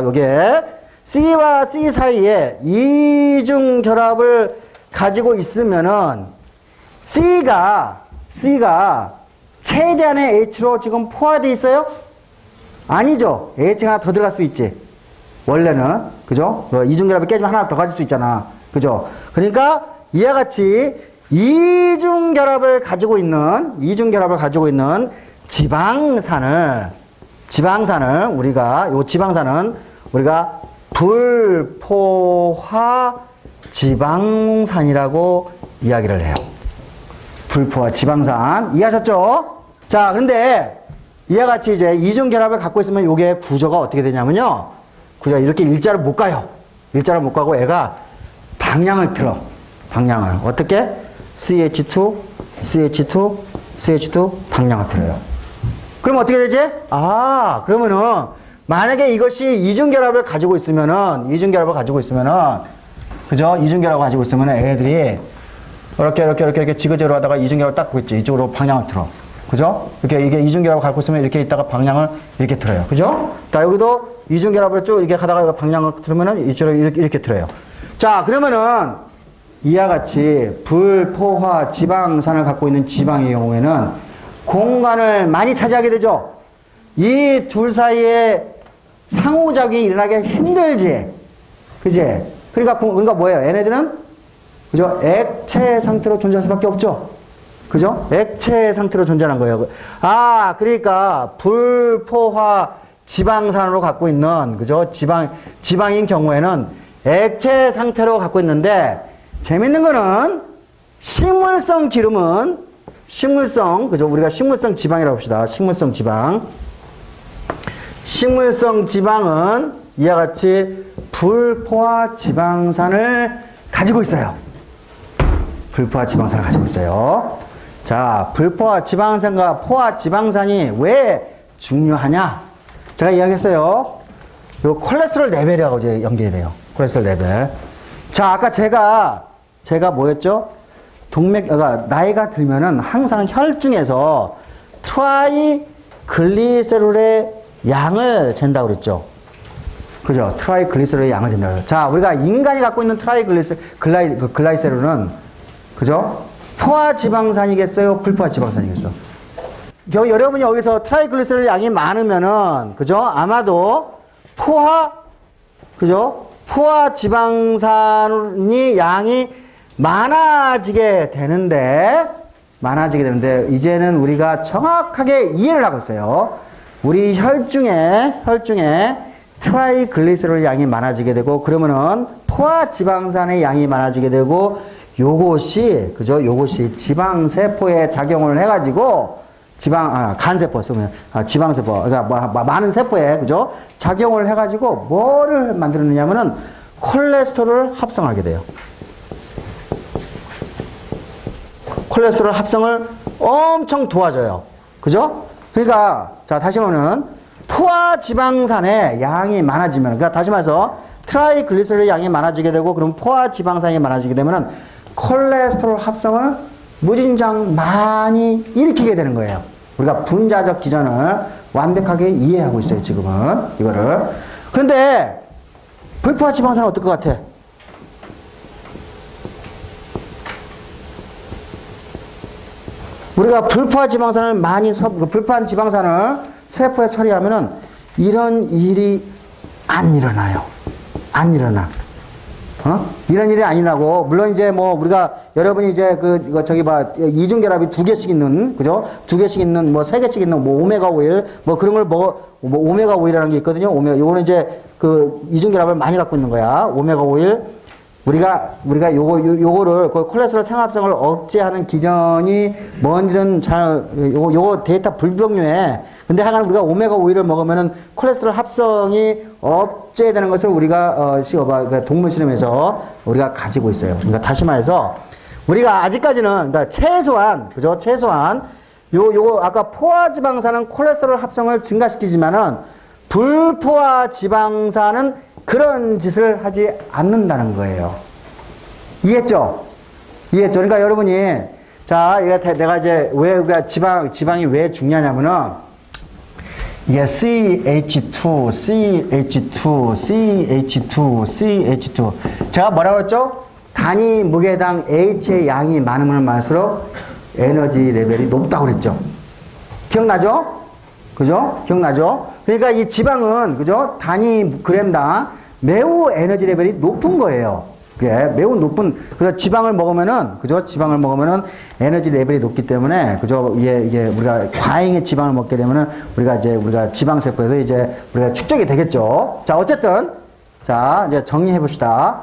여기에 C와 C 사이에 이중결합을 가지고 있으면은 C가 최대한의 H로 지금 포화되어 있어요? 아니죠. H가 하나 더 들어갈 수 있지. 원래는. 그죠? 이중결합이 깨지면 하나 더 가질 수 있잖아. 그죠? 그러니까 이와 같이 이중결합을 가지고 있는 지방산을 우리가 불포화 지방산이라고 이야기를 해요. 불포화 지방산. 이해하셨죠? 자, 근데 이와 같이 이제 이중결합을 갖고 있으면 요게 구조가 어떻게 되냐면요. 이렇게 일자로 못 가요. 일자로 못 가고 애가 방향을 틀어. 방향을. 어떻게? CH2 방향을 틀어요. 그럼 어떻게 되지? 그러면은 만약에 이것이 이중결합을 가지고 있으면은, 그죠? 이중결합을 가지고 있으면은 애들이 이렇게 지그재그로 하다가 이중결합을 딱 보겠지. 이쪽으로 방향을 틀어. 그죠? 이게 이중결합을 갖고 있으면 이렇게 있다가 방향을 이렇게 틀어요. 그죠? 자, 여기도 이중결합을 쭉 이렇게 가다가 방향을 틀으면은 이쪽으로 이렇게 틀어요. 자, 그러면은 이와 같이 불포화 지방산을 갖고 있는 지방의 경우에는 공간을 많이 차지하게 되죠. 이 둘 사이에 상호작용이 일어나기 힘들지. 그지? 그러니까 뭐예요? 얘네들은, 그죠? 액체 상태로 존재할 수밖에 없죠. 그죠? 액체 상태로 존재하는 거예요. 그러니까 불포화 지방산으로 갖고 있는, 그죠? 지방인 경우에는 액체 상태로 갖고 있는데, 재밌는 거는 식물성 기름은, 그죠? 우리가 식물성 지방이라고 합시다. 식물성 지방은 이와 같이 불포화 지방산을 가지고 있어요. 자, 불포화 지방산과 포화 지방산이 왜 중요하냐? 제가 이야기했어요. 요 콜레스테롤 레벨이라고 이제 연결이 돼요. 콜레스테롤 레벨. 자, 아까 제가 뭐였죠? 나이가 들면은 항상 혈중에서 트라이글리세롤의 양을 잰다고 그랬죠. 그죠? 트라이글리세롤의 양을 잰다고 그랬죠. 자, 우리가 인간이 갖고 있는 글라이세롤은, 그죠? 포화 지방산이겠어요? 불포화 지방산이겠어요? 여러분이 여기서 트라이글리세롤 양이 많으면은, 그죠? 아마도 그죠? 포화 지방산이 양이 많아지게 되는데, 이제는 우리가 정확하게 이해를 하고 있어요. 우리 혈중에 트라이글리세롤 양이 많아지게 되고, 그러면은 포화 지방산의 양이 많아지게 되고, 요것이 지방세포에 작용을 해가지고, 간세포 쓰면, 지방세포, 그러니까 많은 세포에, 그죠? 작용을 해가지고, 뭐를 만들어내냐면은, 콜레스테롤을 합성하게 돼요. 콜레스테롤 합성을 엄청 도와줘요. 그죠? 그러니까, 자, 다시 보면은, 포화 지방산의 양이 많아지면, 그러니까 다시 말해서, 트라이글리세롤의 양이 많아지게 되고, 그럼 포화 지방산이 많아지게 되면은, 콜레스테롤 합성을 무진장 많이 일으키게 되는 거예요. 우리가 분자적 기전을 완벽하게 이해하고 있어요, 지금은. 이거를. 그런데, 불포화 지방산은 어떨 것 같아? 우리가 불포화 지방산을 많이 불포화 지방산을 세포에 처리하면은 이런 일이 안 일어나요. 안 일어나. 이런 일이 안 일어나고, 물론 이제 뭐 우리가 여러분이 이제 이중결합이 2개씩 있는, 그죠? 2개씩 있는, 뭐 3개씩 있는, 뭐 오메가 오일, 뭐 그런 걸 뭐 오메가 오일이라는 게 있거든요. 요거는 이제 이중결합을 많이 갖고 있는 거야. 오메가 오일. 우리가 요거를 콜레스테롤 생합성을 억제하는 기전이 뭔지는 요거 데이터 불병료해. 근데 하여간 우리가 오메가 오일을 먹으면은 콜레스테롤 합성이 억제되는 것을 우리가 동물 실험에서 우리가 가지고 있어요. 그러니까 다시 말해서 우리가 아직까지는, 그러니까 최소한, 그죠? 최소한 요거 아까 포화 지방산은 콜레스테롤 합성을 증가시키지만은 불포화 지방산은 그런 짓을 하지 않는다는 거예요. 이해했죠? 이해했죠? 그러니까 여러분이, 자, 내가 이제 왜 우리가 지방이 왜 중요하냐면은, 이게 CH2, CH2, CH2, CH2. 제가 뭐라고 그랬죠? 단위 무게당 H의 양이 많으면 많을수록 에너지 레벨이 높다고 그랬죠? 기억나죠? 그죠? 기억나죠? 그러니까 이 지방은, 그죠? 단위 그램당 매우 에너지 레벨이 높은 거예요. 그게 매우 높은, 그래서 지방을 먹으면은, 그죠? 지방을 먹으면은 에너지 레벨이 높기 때문에, 그죠? 이게 우리가 과잉의 지방을 먹게 되면은 우리가 지방세포에서 우리가 축적이 되겠죠. 자, 어쨌든, 자, 이제 정리해 봅시다.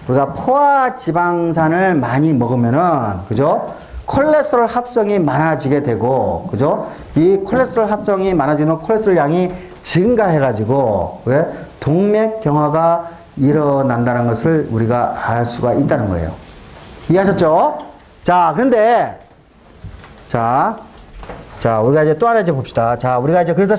우리가 포화 지방산을 많이 먹으면은, 그죠? 콜레스테롤 합성이 많아지게 되고, 그죠? 이 콜레스테롤 합성이 많아지면 콜레스테롤 양이 증가해가지고, 왜? 동맥경화가 일어난다는 것을 우리가 알 수가 있다는 거예요. 이해하셨죠? 자, 근데, 자, 우리가 이제 또 하나 이제 봅시다. 자, 우리가 이제 그래서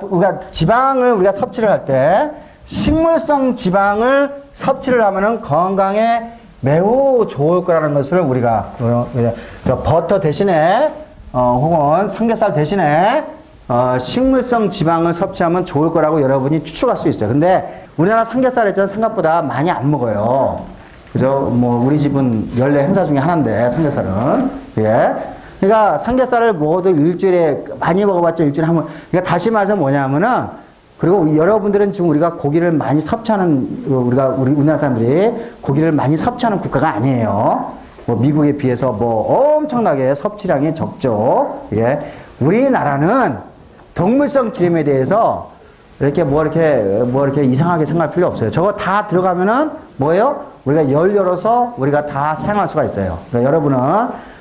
우리가 지방을 우리가 섭취를 할 때, 식물성 지방을 섭취를 하면은 건강에 매우 좋을 거라는 것을 우리가 버터 대신에 혹은 삼겹살 대신에 식물성 지방을 섭취하면 좋을 거라고 여러분이 추측할 수 있어요. 근데 우리나라 삼겹살 있잖아요. 생각보다 많이 안 먹어요. 그죠? 뭐 우리 집은 연례 행사 중에 하나인데 삼겹살은. 예. 그러니까 삼겹살을 먹어도 일주일에 많이 먹어봤자 일주일에 한 번. 그러니까 다시 말해서 뭐냐면은, 그리고 여러분들은 지금 우리가 고기를 많이 섭취하는, 우리나라 사람들이 고기를 많이 섭취하는 국가가 아니에요. 뭐 미국에 비해서 뭐 엄청나게 섭취량이 적죠. 예. 우리나라는 동물성 기름에 대해서 이렇게 이상하게 생각할 필요 없어요. 저거 다 들어가면은 뭐예요? 우리가 연료로서 우리가 다 사용할 수가 있어요. 그러니까 여러분은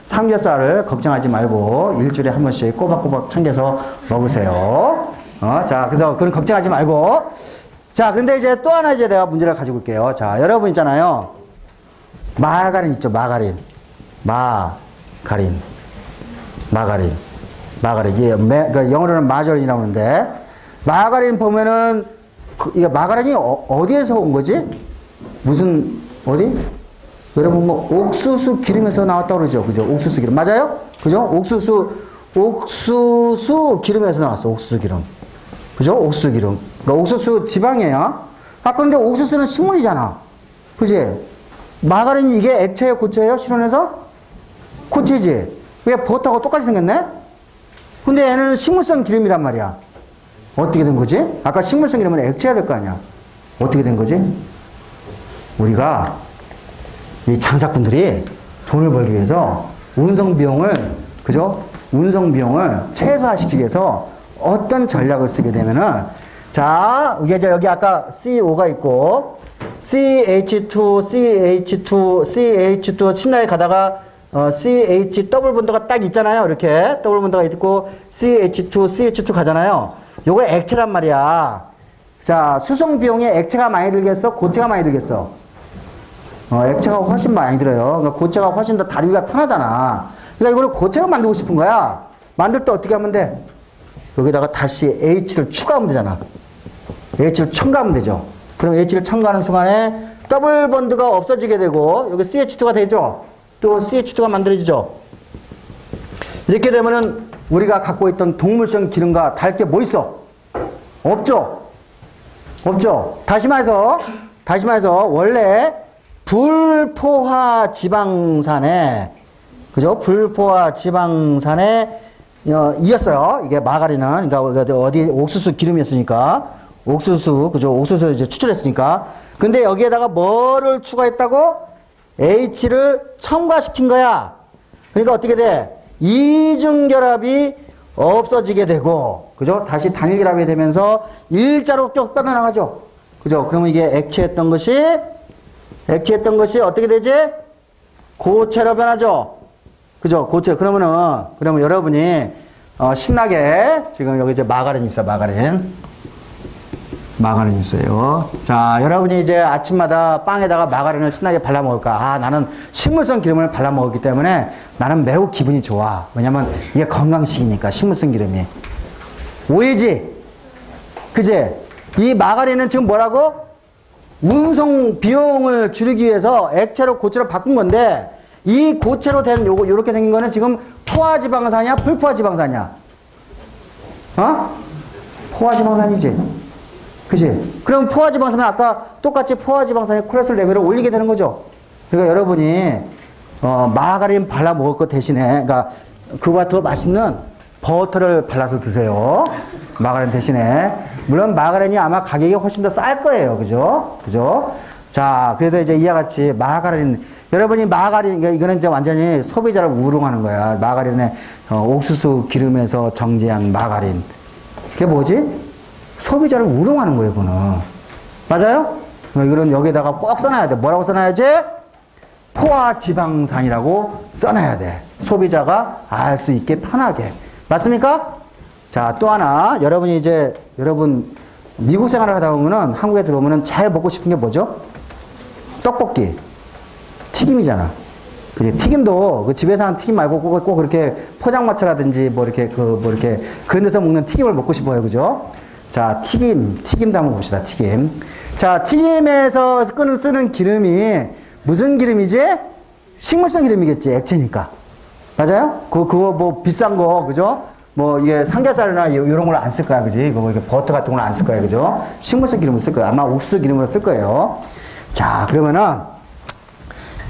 삼겹살을 걱정하지 말고 일주일에 한 번씩 꼬박꼬박 챙겨서 먹으세요. 자, 그래서 그건 걱정하지 말고. 자, 근데 이제 또 하나 이제 내가 문제를 가지고 올게요. 자, 여러분 있잖아요. 마가린 있죠, 마가린. 이게 그러니까 영어로는 마저린이라고 하는데, 마가린 보면은, 이게 마가린이 어디에서 온 거지? 어디? 여러분 뭐 옥수수 기름에서 나왔다고 그러죠. 그죠? 옥수수 기름. 맞아요? 그죠? 옥수수 기름에서 나왔어. 옥수수 기름. 그죠? 옥수수 기름. 그러니까 옥수수 지방이에요. 그런데 옥수수는 식물이잖아. 그지? 마가린이 이게 액체예요? 고체예요? 실온에서? 고체지? 왜 버터하고 똑같이 생겼네? 근데 얘는 식물성 기름이란 말이야. 어떻게 된 거지? 아까 식물성 기름은 액체가 될 거 아니야. 어떻게 된 거지? 우리가 이 장사꾼들이 돈을 벌기 위해서 운송 비용을 최소화시키기 위해서 어떤 전략을 쓰게 되면은, 자, 이게 여기 아까 CO가 있고, CH2 침낭에 가다가, CH 더블 본드가 딱 있잖아요. 이렇게 더블 본드가 있고, CH2 가잖아요. 요거 액체란 말이야. 자, 수송 비용에 액체가 많이 들겠어? 고체가 많이 들겠어? 액체가 훨씬 많이 들어요. 그러니까 고체가 훨씬 더 다루기가 편하잖아. 그러니까 이걸 고체로 만들고 싶은 거야. 만들 때 어떻게 하면 돼? 여기다가 다시 H를 추가하면 되잖아. H를 첨가하면 되죠. 그럼 H를 첨가하는 순간에 더블 본드가 없어지게 되고 여기 CH2가 되죠. 또 CH2가 만들어지죠. 이렇게 되면은 우리가 갖고 있던 동물성 기름과 다를 게 뭐 있어? 없죠. 없죠. 다시 말해서 원래 불포화 지방산에 그죠? 불포화 지방산에 이었어요. 이게 마가린은 그러니까 어디 옥수수 기름이었으니까 옥수수 그죠? 옥수수 이제 추출했으니까. 근데 여기에다가 뭐를 추가했다고? H를 첨가시킨 거야. 그러니까 어떻게 돼? 이중결합이 없어지게 되고 그죠? 다시 단일결합이 되면서 일자로 쭉 뻗어나가죠. 그죠? 그러면 이게 액체였던 것이 어떻게 되지? 고체로 변하죠. 그죠? 고체. 그러면 여러분이 신나게 지금 여기 이제 마가린 있어. 마가린 있어요. 자, 여러분이 이제 아침마다 빵에다가 마가린을 신나게 발라 먹을까? 아, 나는 식물성 기름을 발라 먹었기 때문에 나는 매우 기분이 좋아. 왜냐면 이게 건강식이니까 식물성 기름이. 오해지? 그지? 이 마가린은 지금 뭐라고? 운송 비용을 줄이기 위해서 액체로 고체로 바꾼 건데 이 고체로 된 요렇게 생긴 거는 지금 포화지방산이야? 불포화지방산이야? 포화지방산이지? 그치? 그럼 포화지방산은 아까 똑같이 포화지방산의 콜레스테롤 레벨을 올리게 되는 거죠. 그러니까 여러분이 마가린 발라 먹을 것 대신에 그러니까 그보다 더 맛있는 버터를 발라서 드세요. 마가린 대신에. 물론 마가린이 아마 가격이 훨씬 더 쌀 거예요. 그죠? 자, 그래서 이제 이와 같이 여러분이 마가린, 이거는 이제 완전히 소비자를 우롱하는 거야. 마가린의 옥수수 기름에서 정제한 마가린. 그게 뭐지? 소비자를 우롱하는 거예요, 그거는. 맞아요? 이거는 여기다가 꼭 써놔야 돼. 뭐라고 써놔야지? 포화지방산이라고 써놔야 돼. 소비자가 알 수 있게 편하게. 맞습니까? 자, 또 하나. 여러분, 미국 생활을 하다 보면은, 한국에 들어오면은 제일 먹고 싶은 게 뭐죠? 떡볶이. 튀김이잖아. 그지? 튀김도 그 집에서 하는 튀김 말고 꼭 그렇게 포장마차라든지 이렇게 그런 데서 먹는 튀김을 먹고 싶어요. 그죠? 자, 튀김도 한번 봅시다. 튀김. 자, 튀김에서 쓰는 기름이 무슨 기름이지? 식물성 기름이겠지. 액체니까. 맞아요? 그거 뭐 비싼 거, 그죠? 뭐 이게 삼겹살이나 이런 걸 안 쓸 거야. 그지? 이게 버터 같은 걸 안 쓸 거야. 그죠? 식물성 기름을 쓸 거야. 아마 옥수수 기름으로 쓸 거예요. 자, 그러면은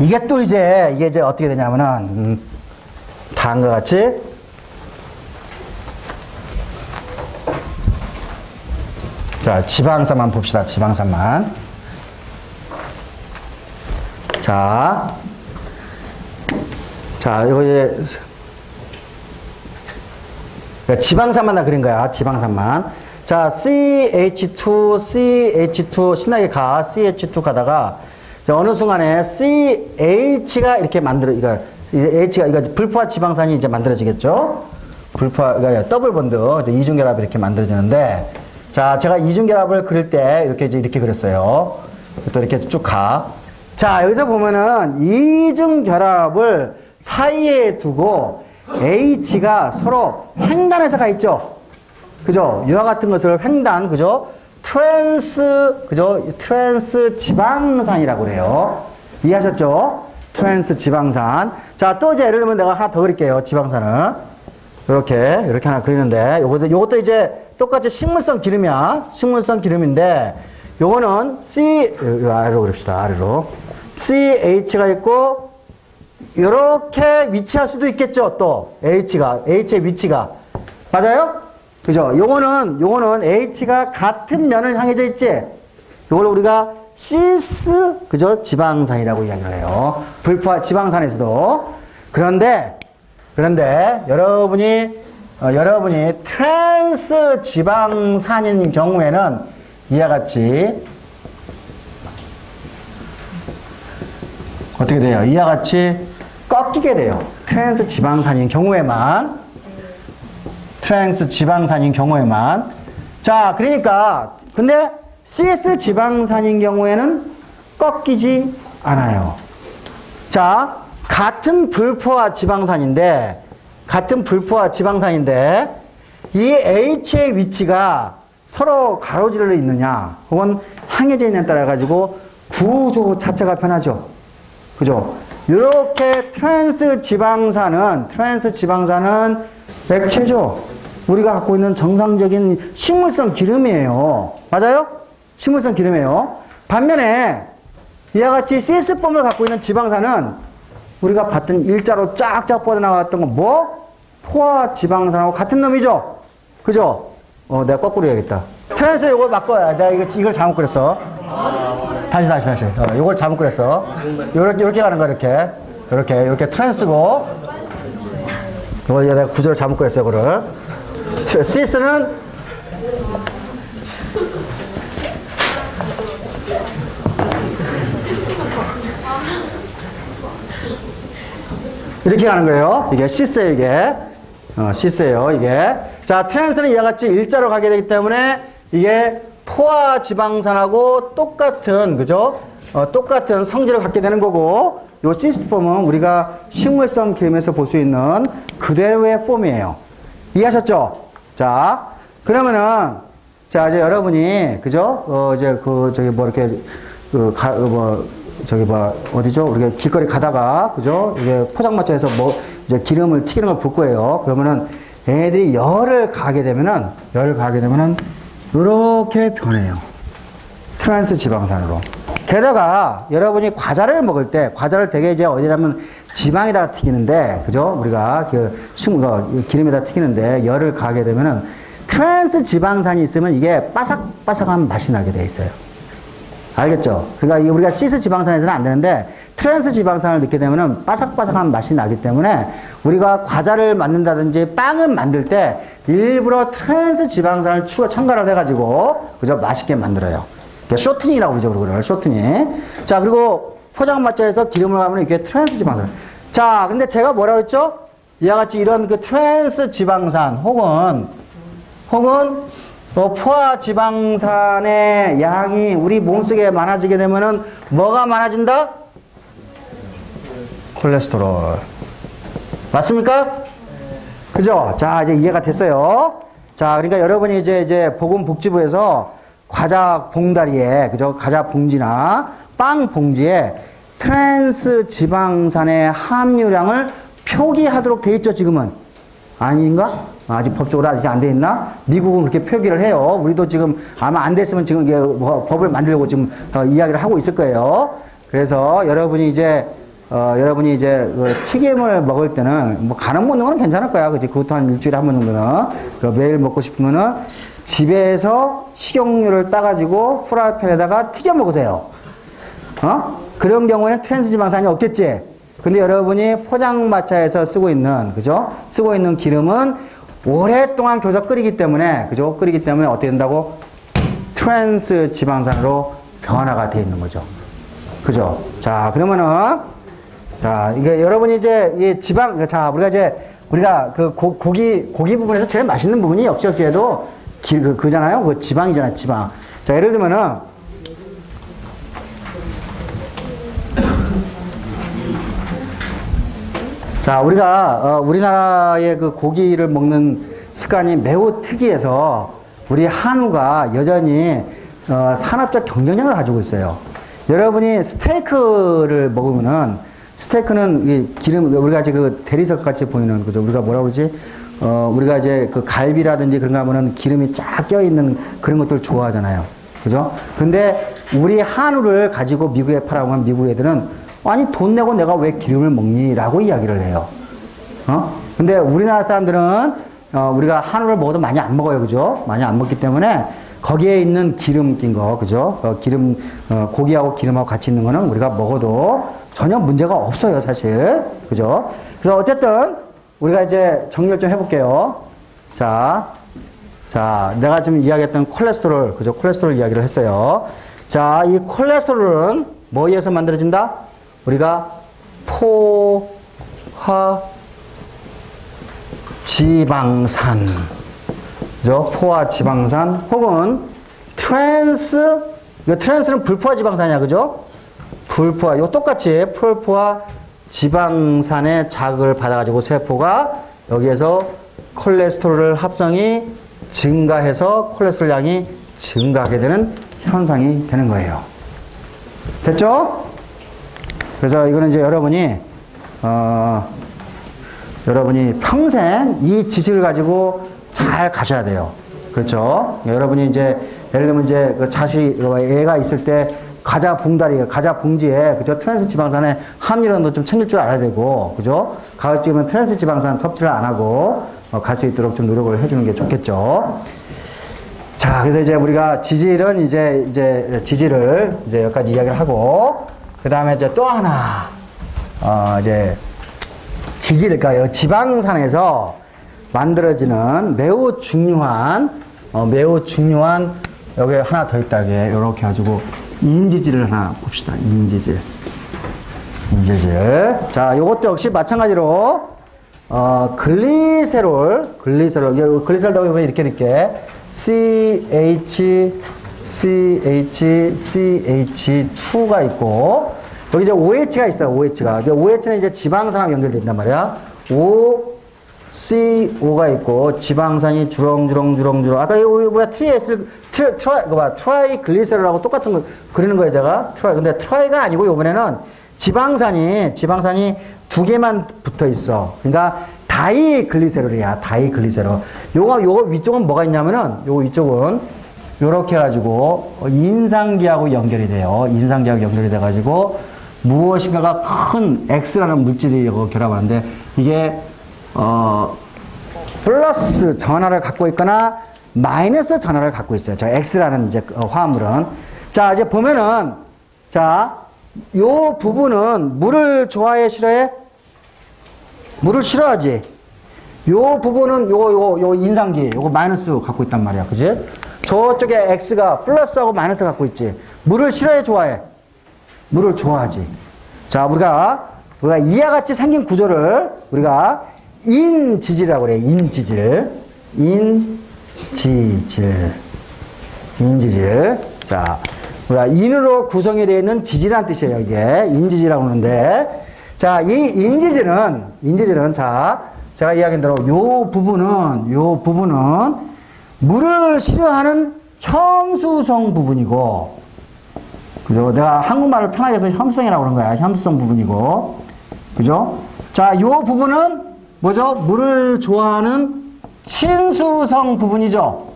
이게 이제 어떻게 되냐면은 다음과 같이 자, 지방산만 봅시다. 지방산만. 자, 이거 이제 지방산만 다 그린 거야. 지방산만. 자, CH2 신나게 가. CH2 가다가 어느 순간에 CH가 이렇게 이거 불포화 지방산이 이제 만들어지겠죠. 그러니까 더블 본드, 이중결합이 이렇게 만들어지는데, 자, 제가 이중결합을 그릴 때 이렇게 그렸어요. 또 이렇게 쭉 가. 자, 여기서 보면은 이중결합을 사이에 두고 H가 서로 횡단해서 가 있죠. 그죠? 이와 같은 것을 횡단, 그죠? 트랜스 지방산이라고 그래요. 이해하셨죠? 트랜스 지방산. 자, 또 이제 예를 들면 내가 하나 더 그릴게요. 지방산을. 이렇게 하나 그리는데, 요것도 이제 똑같이 식물성 기름이야. 식물성 기름인데, 요거는 아래로 그립시다. 아래로. CH가 있고, 요렇게 위치할 수도 있겠죠. 또, H의 위치가. 맞아요? 그죠? 요거는 H가 같은 면을 향해져 있지? 요걸 우리가 시스, 그죠? 지방산이라고 이야기를 해요. 불포화 지방산에서도. 그런데 여러분이 트랜스 지방산인 경우에는 이와 같이 어떻게 돼요? 이와 같이 꺾이게 돼요. 트랜스 지방산인 경우에만. 자, 그러니까 근데 CS 지방산인 경우에는 꺾이지 않아요. 자, 같은 불포화 지방산인데 이 H의 위치가 서로 가로질러 있느냐 혹은 향해져 있느냐에 따라 가지고 구조 자체가 변하죠. 그죠? 이렇게 트랜스 지방산은 액체죠. 우리가 갖고 있는 정상적인 식물성 기름이에요. 맞아요? 식물성 기름이에요. 반면에 이와 같이 시스폼을 갖고 있는 지방산은 우리가 봤던 일자로 쫙쫙 뻗어나갔던 건 뭐? 포화 지방산하고 같은 놈이죠? 그죠? 내가 거꾸로 해야겠다. 트랜스 이걸 바꿔야. 내가 이걸 잘못 그랬어. 다시. 이걸 잘못 그랬어. 요렇게 가는 거야, 이렇게 트랜스고. 이거 내가 구조를 잘못 그랬어, 이거를. 시스는 이렇게 가는 거예요. 이게 시스예요, 이게. 시스예요, 이게. 자, 트랜스는 이와 같이 일자로 가게 되기 때문에 이게 포화 지방산하고 똑같은, 그죠? 똑같은 성질을 갖게 되는 거고, 요 시스폼은 우리가 식물성 기름에서 볼 수 있는 그대로의 폼이에요. 이해하셨죠? 자, 그러면은, 자, 이제 여러분이, 그죠? 이제 어디죠? 우리가 길거리 가다가, 그죠? 이게 포장마차에서 이제 기름을 튀기는 걸 볼 거예요. 그러면은 애들이 열을 가하게 되면은, 이렇게 변해요. 트랜스 지방산으로. 게다가 여러분이 과자를 먹을 때, 과자를 되게 이제 어디라면 지방에다가 튀기는데, 그죠? 우리가 기름에다 튀기는데 열을 가하게 되면은 트랜스 지방산이 있으면 이게 바삭바삭한 맛이 나게 돼 있어요. 알겠죠? 그러니까 우리가 시스 지방산에서는 안 되는데 트랜스 지방산을 넣게 되면은 바삭바삭한 맛이 나기 때문에 우리가 과자를 만든다든지 빵을 만들 때 일부러 트랜스 지방산을 첨가를 해가지고 그죠? 맛있게 만들어요. 쇼트닝이라고 그러죠, 그걸 쇼트닝. 자, 그리고 포장마차에서 기름을 하면 이게 트랜스 지방산. 자, 근데 제가 뭐라고 했죠? 이와 같이 이런 그 트랜스 지방산 혹은 포화 지방산의 양이 우리 몸속에 많아지게 되면은 뭐가 많아진다? 콜레스테롤. 맞습니까? 그죠? 자, 이제 이해가 됐어요. 자, 그러니까 여러분이 이제 보건복지부에서 과자 봉다리에, 그죠? 과자 봉지나 빵 봉지에 트랜스 지방산의 함유량을 표기하도록 돼 있죠, 지금은. 아닌가? 아직 법적으로 아직 안 돼 있나? 미국은 그렇게 표기를 해요. 우리도 지금 아마 안 됐으면 지금 이게 법을 만들고 지금 이야기를 하고 있을 거예요. 그래서 여러분이 이제 그 튀김을 먹을 때는 뭐 간헐 먹는 건 괜찮을 거야. 그지? 그것도 한 일주일에 한 번 정도는. 매일 먹고 싶으면은 집에서 식용유를 따가지고 프라이팬에다가 튀겨 먹으세요. 그런 경우에는 트랜스 지방산이 없겠지? 근데 여러분이 포장마차에서 쓰고 있는 기름은 오랫동안 겨서 끓이기 때문에, 그죠? 끓이기 때문에 어떻게 된다고? 트랜스 지방산으로 변화가 되어 있는 거죠. 그죠? 자, 그러면은, 자, 이게 여러분이 이제, 이 우리가 그 고기 부분에서 제일 맛있는 부분이 역시해도 그잖아요? 그 지방이잖아요, 지방. 자, 예를 들면은, 자, 우리가 우리나라의 그 고기를 먹는 습관이 매우 특이해서 우리 한우가 여전히 산업적 경쟁력을 가지고 있어요. 여러분이 스테이크를 먹으면은 스테이크는 이 기름 우리가 이제 그 대리석 같이 보이는 그죠? 우리가 뭐라 그러지? 우리가 이제 그 갈비라든지 그런 거 하면은 기름이 쫙 껴 있는 그런 것들 좋아하잖아요. 그죠? 근데 우리 한우를 가지고 미국에 팔아오면 미국 애들은 아니 돈 내고 내가 왜 기름을 먹니? 라고 이야기를 해요. 근데 우리나라 사람들은 우리가 한우를 먹어도 많이 안 먹어요. 그죠? 많이 안 먹기 때문에 거기에 있는 기름 낀 거, 그죠? 고기하고 기름하고 같이 있는 거는 우리가 먹어도 전혀 문제가 없어요, 사실. 그죠? 그래서 어쨌든 우리가 이제 정리를 좀 해볼게요. 자, 내가 지금 이야기했던 콜레스테롤, 그죠? 콜레스테롤 이야기를 했어요. 자, 이 콜레스테롤은 뭐에 의해서 만들어진다? 우리가 포화 지방산, 그죠? 포화 지방산 혹은 트랜스는 불포화 지방산이야, 그죠? 불포화, 요 똑같이 풀포화 지방산의 자극을 받아가지고 세포가 여기에서 콜레스테롤 합성이 증가해서 콜레스테롤 양이 증가하게 되는 현상이 되는 거예요. 됐죠? 그래서 이거는 이제 여러분이 평생 이 지식을 가지고 잘 가셔야 돼요. 그렇죠? 여러분이 이제 예를 들면 이제 그 애가 있을 때 과자 봉지에 그죠? 트랜스 지방산의 함유량도 좀 챙길 줄 알아야 되고, 그죠? 가급적이면 트랜스 지방산 섭취를 안 하고 갈 수 있도록 좀 노력을 해주는 게 좋겠죠. 자, 그래서 이제 우리가 지질은 이제 지질을 이제 여기까지 이야기를 하고, 그 다음에 이제 또 하나, 이제 지질, 그러니까 지방산에서 만들어지는 매우 중요한 여기 하나 더 있다. 이렇게 해가지고 인지질을 하나 봅시다. 인지질. 자, 요것도 역시 마찬가지로 글리세롤 나오면 이렇게 CH2가 있고, 여기 이제 OH가 있어요. OH는 이제 지방산하고 연결된단 말이야. CO가 있고, 지방산이 주렁주렁. 아까 우리가 트라이글리세롤하고 똑같은 거 그리는 거예요, 제가. 근데 트라이가 아니고, 요번에는 지방산이 두 개만 붙어 있어. 그러니까, 다이글리세롤이야, 다이글리세롤. 요거 위쪽은 뭐가 있냐면은, 요거 위쪽은, 요렇게 해가지고, 인상기하고 연결이 돼요. 인상기하고 연결이 돼가지고, 무엇인가가 큰 X라는 물질이 결합하는데, 이게, 플러스 전하를 갖고 있거나 마이너스 전하를 갖고 있어요. 저 X라는 이제 화합물은. 자, 이제 보면은, 자, 요 부분은 물을 좋아해, 싫어해? 물을 싫어하지. 요 부분은 요 인상기, 요거 마이너스 갖고 있단 말이야. 그지? 저쪽에 X가 플러스하고 마이너스 갖고 있지. 물을 싫어해, 좋아해? 물을 좋아하지. 자, 우리가 이와 같이 생긴 구조를 우리가 인지질이라고 그래. 인지질. 자, 우리가 인으로 구성이 되어 있는 지질이라는 뜻이에요. 이게 인지질이라고 하는데, 자, 이 인지질은 자, 제가 이야기한 대로 요 부분은 물을 싫어하는 혐수성 부분이고, 그죠? 내가 한국말을 편하게 해서 혐수성이라고 그런 거야. 혐수성 부분이고, 그죠? 자, 요 부분은 뭐죠? 물을 좋아하는 친수성 부분이죠.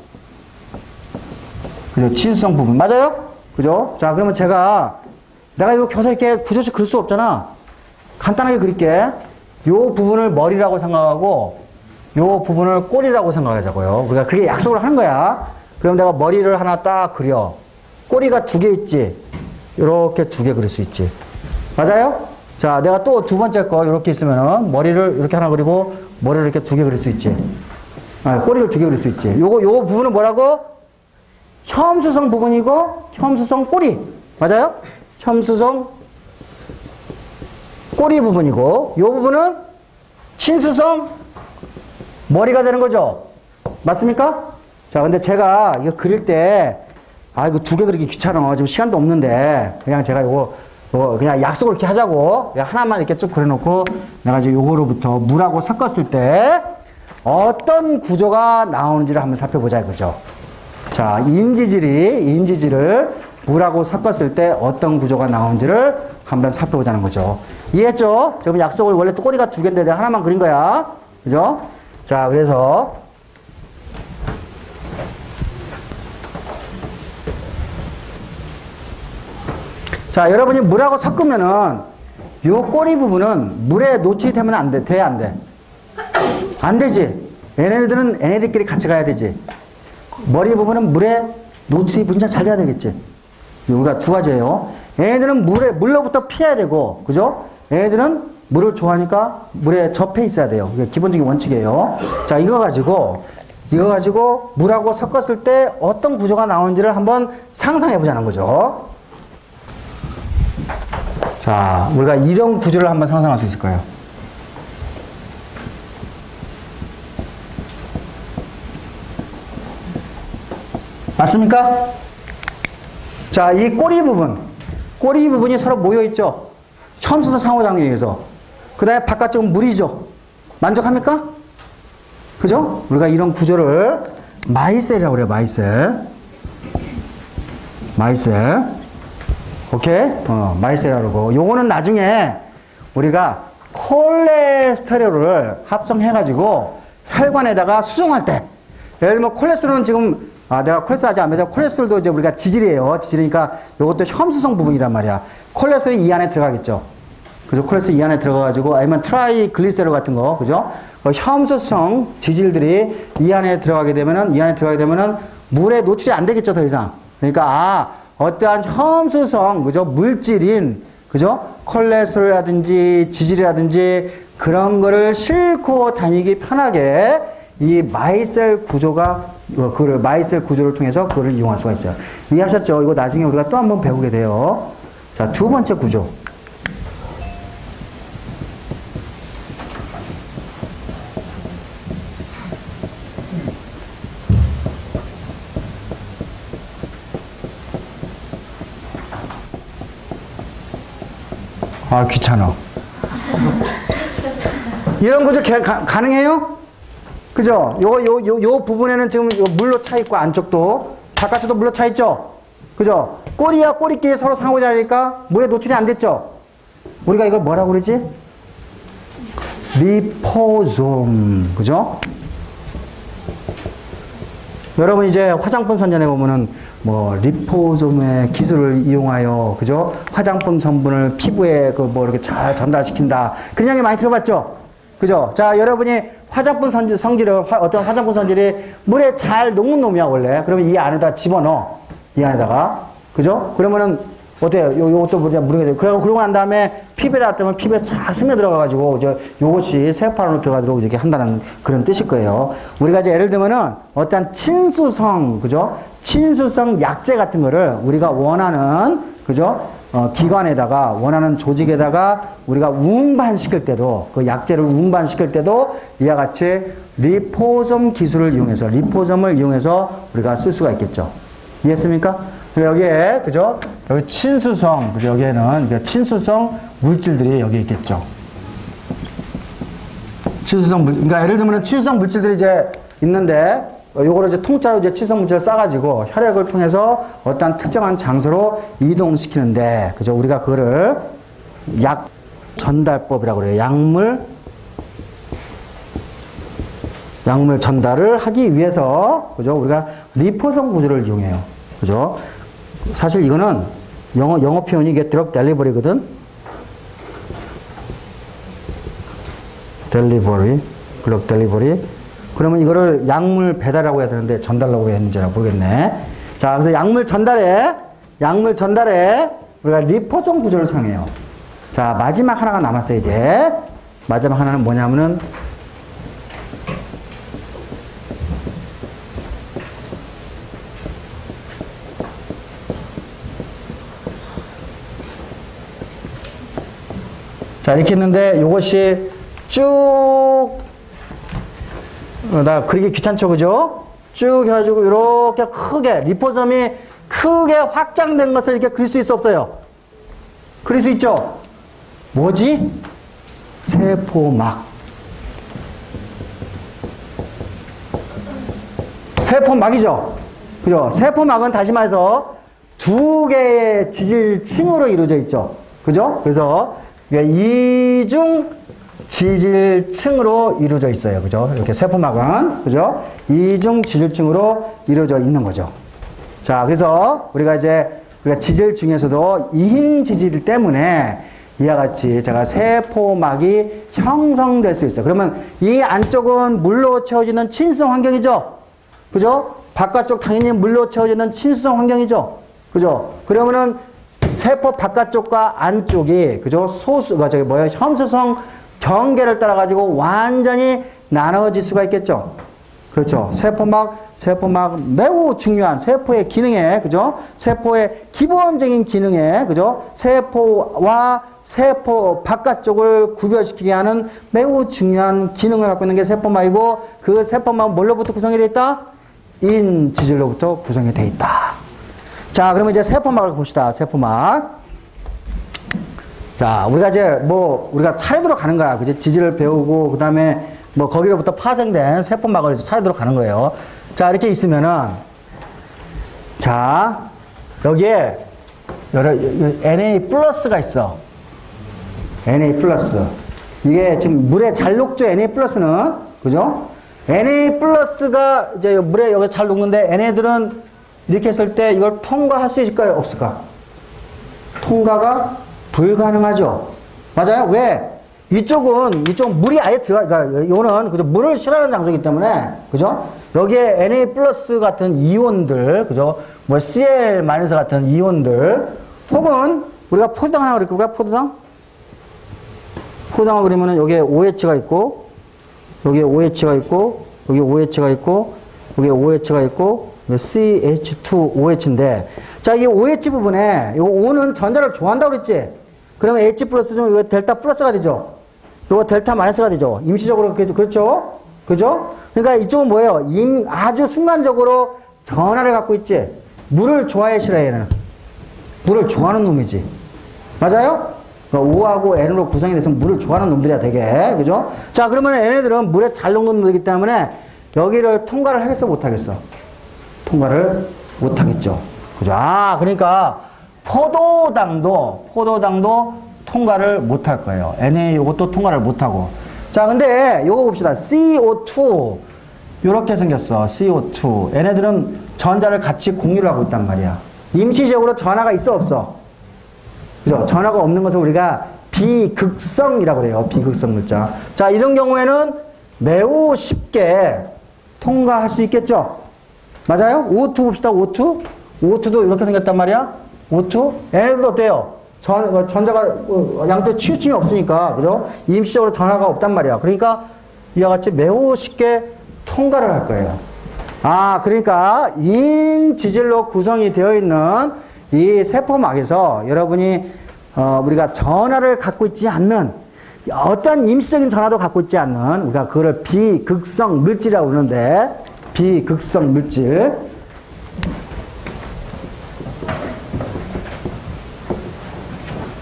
그죠? 친수성 부분. 맞아요? 그죠? 자, 그러면 내가 이거 교사 이렇게 구조식 그릴 수 없잖아. 간단하게 그릴게. 요 부분을 머리라고 생각하고, 요 부분을 꼬리라고 생각하자고요. 그러니까 그게 약속을 하는 거야. 그럼 내가 머리를 하나 딱 그려. 꼬리가 두 개 있지? 요렇게 두 개 그릴 수 있지. 맞아요? 자, 내가 또 두 번째 거 이렇게 있으면은 머리를 이렇게 하나 그리고 머리를 이렇게 두 개 그릴 수 있지. 꼬리를 두 개 그릴 수 있지. 요거 부분은 뭐라고? 혐수성 부분이고 혐수성 꼬리. 맞아요? 혐수성 꼬리 부분이고, 요 부분은 친수성 머리가 되는 거죠. 맞습니까? 자, 근데 제가 이거 그릴 때, 이거 두 개 그리기 귀찮아. 지금 시간도 없는데, 그냥 제가 요거 그냥 약속을 이렇게 하자고, 하나만 이렇게 쭉 그려놓고, 내가 이제 요거로부터 물하고 섞었을 때, 어떤 구조가 나오는지를 한번 살펴보자, 이거죠. 자, 인지질을 물하고 섞었을 때 어떤 구조가 나오는지를 한번 살펴보자는 거죠. 이해했죠? 지금 약속을 원래 또 꼬리가 두 개인데 내가 하나만 그린 거야. 그죠? 자, 그래서, 자, 여러분이 물하고 섞으면은 요 꼬리 부분은 물에 노출되면 안 돼. 돼, 안 돼? 안 되지. 얘네들끼리 같이 가야 되지. 머리 부분은 물에 노출이 진짜 잘 돼야 되겠지. 여기가 두 가지예요. 얘네들은 물로부터 피해야 되고, 그죠? 얘네들은 물을 좋아하니까 물에 접해 있어야 돼요. 이게 기본적인 원칙이에요. 자, 이거 가지고 물하고 섞었을 때 어떤 구조가 나오는지를 한번 상상해 보자는 거죠. 자, 우리가 이런 구조를 한번 상상할 수 있을 거예요. 맞습니까? 자, 이 꼬리 부분. 꼬리 부분이 서로 모여있죠. 혐수성 상호작용에 의해서. 그 다음에 바깥쪽은 물이죠. 만족합니까? 그죠? 우리가 이런 구조를 마이셀이라고 그래요. 마이셀. 마이셀. 오케이? 마이셀이라고 그러고. 요거는 나중에 우리가 콜레스테롤을 합성해가지고 혈관에다가 수송할 때. 예를 들면 콜레스테롤은 지금 내가 콜레스테롤 아직 안 배워. 콜레스테롤도 이제 우리가 지질이에요. 지질이니까 요것도 혐수성 부분이란 말이야. 콜레스테롤이 이 안에 들어가겠죠. 그죠? 콜레스테롤 이 안에 들어가가지고, 아니면 트라이글리세롤 같은 거, 그죠? 혐수성 지질들이 이 안에 들어가게 되면은 물에 노출이 안 되겠죠, 더 이상. 그러니까, 어떠한 혐수성, 그죠? 물질인, 그죠? 콜레스테롤이라든지 지질이라든지 그런 거를 싣고 다니기 편하게 이 마이셀 구조가, 그걸 마이셀 구조를 통해서 그거를 이용할 수가 있어요. 이해하셨죠? 이거 나중에 우리가 또 한번 배우게 돼요. 자, 두 번째 구조. 귀찮아. 이런 구조 가능해요? 그죠? 요 부분에는 지금 물로 차 있고, 안쪽도, 바깥쪽도 물로 차 있죠? 그죠? 꼬리와 꼬리끼리 서로 상호작용하니까 물에 노출이 안 됐죠? 우리가 이걸 뭐라고 그러지? 리포솜. 그죠? 여러분 이제 화장품 선전에 보면은 리포솜의 기술을 이용하여, 그죠? 화장품 성분을 피부에 이렇게 잘 전달시킨다. 그런 얘기 많이 들어봤죠? 그죠? 자, 여러분이 화장품 성질을, 어떤 화장품 성질이 물에 잘 녹는 놈이야, 원래. 그러면 이 안에다 집어넣어. 이 안에다가. 그죠? 그러면은, 어때요? 요것도 물에, 그러고 난 다음에 피부에다 뜨면 피부에 잘 스며들어가가지고, 요것이 세포 안으로 들어가도록 이렇게 한다는 그런 뜻일 거예요. 우리가 이제 예를 들면은, 어떤 친수성, 그죠? 친수성 약재 같은 거를 우리가 원하는, 그죠? 기관에다가, 원하는 조직에다가 우리가 운반시킬 때도, 그 약재를 운반시킬 때도 이와 같이 리포솜 기술을 이용해서, 리포솜을 이용해서 우리가 쓸 수가 있겠죠. 이해했습니까? 여기에, 그죠? 여기 친수성, 그죠? 여기에는 친수성 물질들이 여기 있겠죠. 친수성 그러니까 예를 들면 친수성 물질들이 이제 있는데, 요거를 이제 통짜로 이제 친수성 물질을 싸가지고 혈액을 통해서 어떤 특정한 장소로 이동시키는데, 그죠? 우리가 그거를 약 전달법이라고 그래요. 약물 전달을 하기 위해서, 그죠? 우리가 리포솜 구조를 이용해요. 그죠? 사실 이거는 영어 표현이 이게 드럭 델리버리거든? 드럭 델리버리. 그러면 이거를 약물 배달이라고 해야 되는데 전달라고 해야 했는지 모르겠네. 자, 그래서 약물 전달에 우리가 리포솜 구조를 사용해요. 자, 마지막 하나가 남았어요, 이제. 마지막 하나는 뭐냐면은 자, 이렇게 했는데 요것이 나 그리기 귀찮죠, 그죠? 쭉 해가지고 이렇게 크게 리포솜이 크게 확장된 것을 이렇게 그릴 수 있어, 없어요? 그릴 수 있죠? 뭐지? 세포막. 세포막이죠? 그죠? 세포막은 다시 말해서 두 개의 지질층으로 이루어져 있죠. 그죠? 그래서 이중 지질층으로 이루어져 있어요. 그죠? 이렇게 세포막은, 그죠? 이중 지질층으로 이루어져 있는 거죠. 자, 그래서 우리가 지질 중에서도 이흰 지질 때문에 이와 같이 제가 세포막이 형성될 수 있어요. 그러면 이 안쪽은 물로 채워지는 친수성 환경이죠? 그죠? 바깥쪽 당연히 물로 채워지는 친수성 환경이죠? 그죠? 그러면은 세포 바깥쪽과 안쪽이, 그죠? 혐수성 경계를 따라가지고 완전히 나눠질 수가 있겠죠? 그렇죠? 세포막 매우 중요한 세포의 기능에, 그죠? 세포의 기본적인 기능에, 그죠? 세포와 세포 바깥쪽을 구별시키게 하는 매우 중요한 기능을 갖고 있는 게 세포막이고, 그 세포막은 뭘로부터 구성이 되어 있다? 인지질로부터 구성이 되어 있다. 자, 그러면 이제 세포막을 봅시다. 세포막. 자, 우리가 이제 뭐, 우리가 차례대로 가는 거야. 그지? 지질을 배우고, 그 다음에 뭐, 거기로부터 파생된 세포막을 차례대로 가는 거예요. 자, 이렇게 있으면은, 자, 여기에, Na 플러스가 있어. Na 플러스. 이게 지금 물의 잘 녹죠, Na 플러스는. 그죠? Na 플러스가 이제 물에 여기 잘 녹는데, 얘네들은 이렇게 했을 때 이걸 통과할 수 있을까요? 없을까? 통과가 불가능하죠. 맞아요? 왜? 이쪽 물이 아예 그러니까 이거는 그죠? 물을 싫어하는 장소이기 때문에, 그죠? 여기에 Na 플러스 같은 이온들, 그죠? 뭐 Cl 마이너스 같은 이온들, 혹은 우리가 포도당 하나 그릴까? 포도당? 포도당을 그리면은 여기에 OH가 있고, 여기에 OH가 있고, 여기에 OH가 있고, 여기에 OH가 있고, CH2OH인데, 자, 이 OH 부분에, 이 O는 전자를 좋아한다고 그랬지? 그러면 H 플러스 중 이거 델타 플러스가 되죠? 이거 델타 마이너스가 되죠? 임시적으로 그렇죠? 그죠? 그러니까 이쪽은 뭐예요? 아주 순간적으로 전하를 갖고 있지? 물을 좋아해, 싫어해, 얘는? 물을 좋아하는 놈이지. 맞아요? 그러니까 O하고 N으로 구성이 돼서 물을 좋아하는 놈들이야, 되게. 그죠? 자, 그러면 얘네들은 물에 잘 녹는 놈들이기 때문에 여기를 통과를 하겠어, 못하겠어? 통과를 못하겠죠. 그죠? 아, 그러니까 포도당도 통과를 못할 거예요. Na 요것도 통과를 못하고. 자, 근데 요거 봅시다. CO2. 요렇게 생겼어. CO2. 얘네들은 전자를 같이 공유를 하고 있단 말이야. 임시적으로 전하가 있어, 없어? 그죠? 전하가 없는 것을 우리가 비극성이라고 그래요. 비극성 물자. 자, 이런 경우에는 매우 쉽게 통과할 수 있겠죠? 맞아요? O2 봅시다. O2. O2도 이렇게 생겼단 말이야. O2. 얘네들도 어때요? 전자가 양쪽 치우침이 없으니까, 그죠? 임시적으로 전하가 없단 말이야. 그러니까 이와 같이 매우 쉽게 통과를 할 거예요. 아, 그러니까 인지질로 구성이 되어 있는 이 세포막에서 여러분이 우리가 전하를 갖고 있지 않는 어떤 임시적인 전하도 갖고 있지 않는 우리가 그거를 비극성 물질이라고 그러는데 비극성 물질.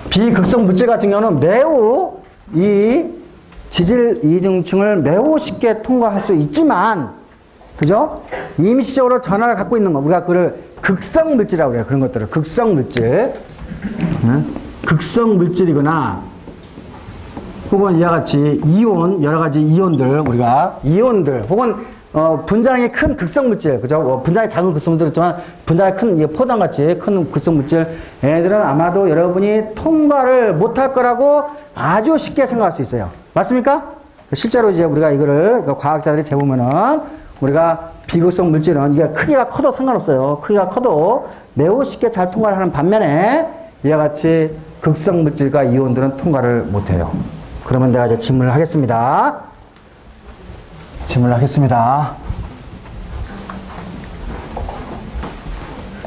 비극성 물질 같은 경우는 매우 이 지질 이중층을 매우 쉽게 통과할 수 있지만, 그죠? 임시적으로 전하를 갖고 있는 거, 우리가 그걸 극성 물질이라고 그래요. 그런 것들을 극성 물질, 극성 물질이거나 혹은 이와 같이 이온, 여러 가지 이온들, 우리가 이온들 혹은 분자량이 큰 극성 물질, 그죠? 분자량이 작은 극성 물질 있지만 분자량이 큰 포도당 같이 큰 극성 물질, 얘네들은 아마도 여러분이 통과를 못할 거라고 아주 쉽게 생각할 수 있어요. 맞습니까? 실제로 이제 우리가 이거를 과학자들이 재보면은 우리가 비극성 물질은 이게 크기가 커도 상관없어요. 크기가 커도 매우 쉽게 잘 통과를 하는 반면에 이와 같이 극성 물질과 이온들은 통과를 못해요. 그러면 내가 이제 질문을 하겠습니다.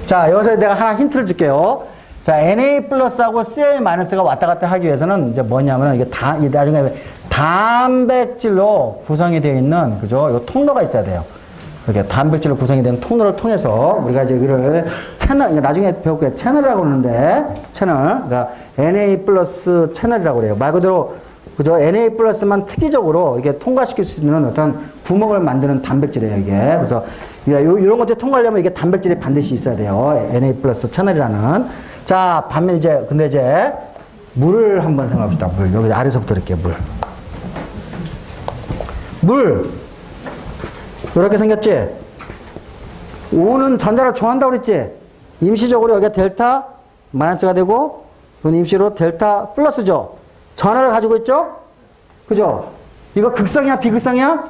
자, 여기서 내가 하나 힌트를 줄게요. 자, Na 플러스하고 Cl 마이너스가 왔다 갔다 하기 위해서는 이제 뭐냐면 이게 나중에 단백질로 구성이 되어 있는, 그죠? 요 통로가 있어야 돼요. 이렇게 단백질로 구성이 된 통로를 통해서 우리가 이제 이거를 채널, 나중에 배울 거예요. 채널이라고 그러는데, 채널. 그러니까 Na 플러스 채널이라고 그래요. 말 그대로, 그죠? Na 플러스만 특이적으로 이게 통과시킬 수 있는 어떤 구멍을 만드는 단백질이에요, 이게. 그래서 이런 것들이 통과하려면 이게 단백질이 반드시 있어야 돼요. Na 플러스 채널이라는. 자, 반면 이제, 근데 이제 물을 한번 생각합시다. 물. 여기 아래서부터 이렇게 물. 이렇게 생겼지? O는 전자를 좋아한다고 그랬지? 임시적으로 여기가 델타 마이너스가 되고, 이건 임시로 델타 플러스죠? 전하를 가지고 있죠? 그죠? 이거 극성이야, 비극성이야?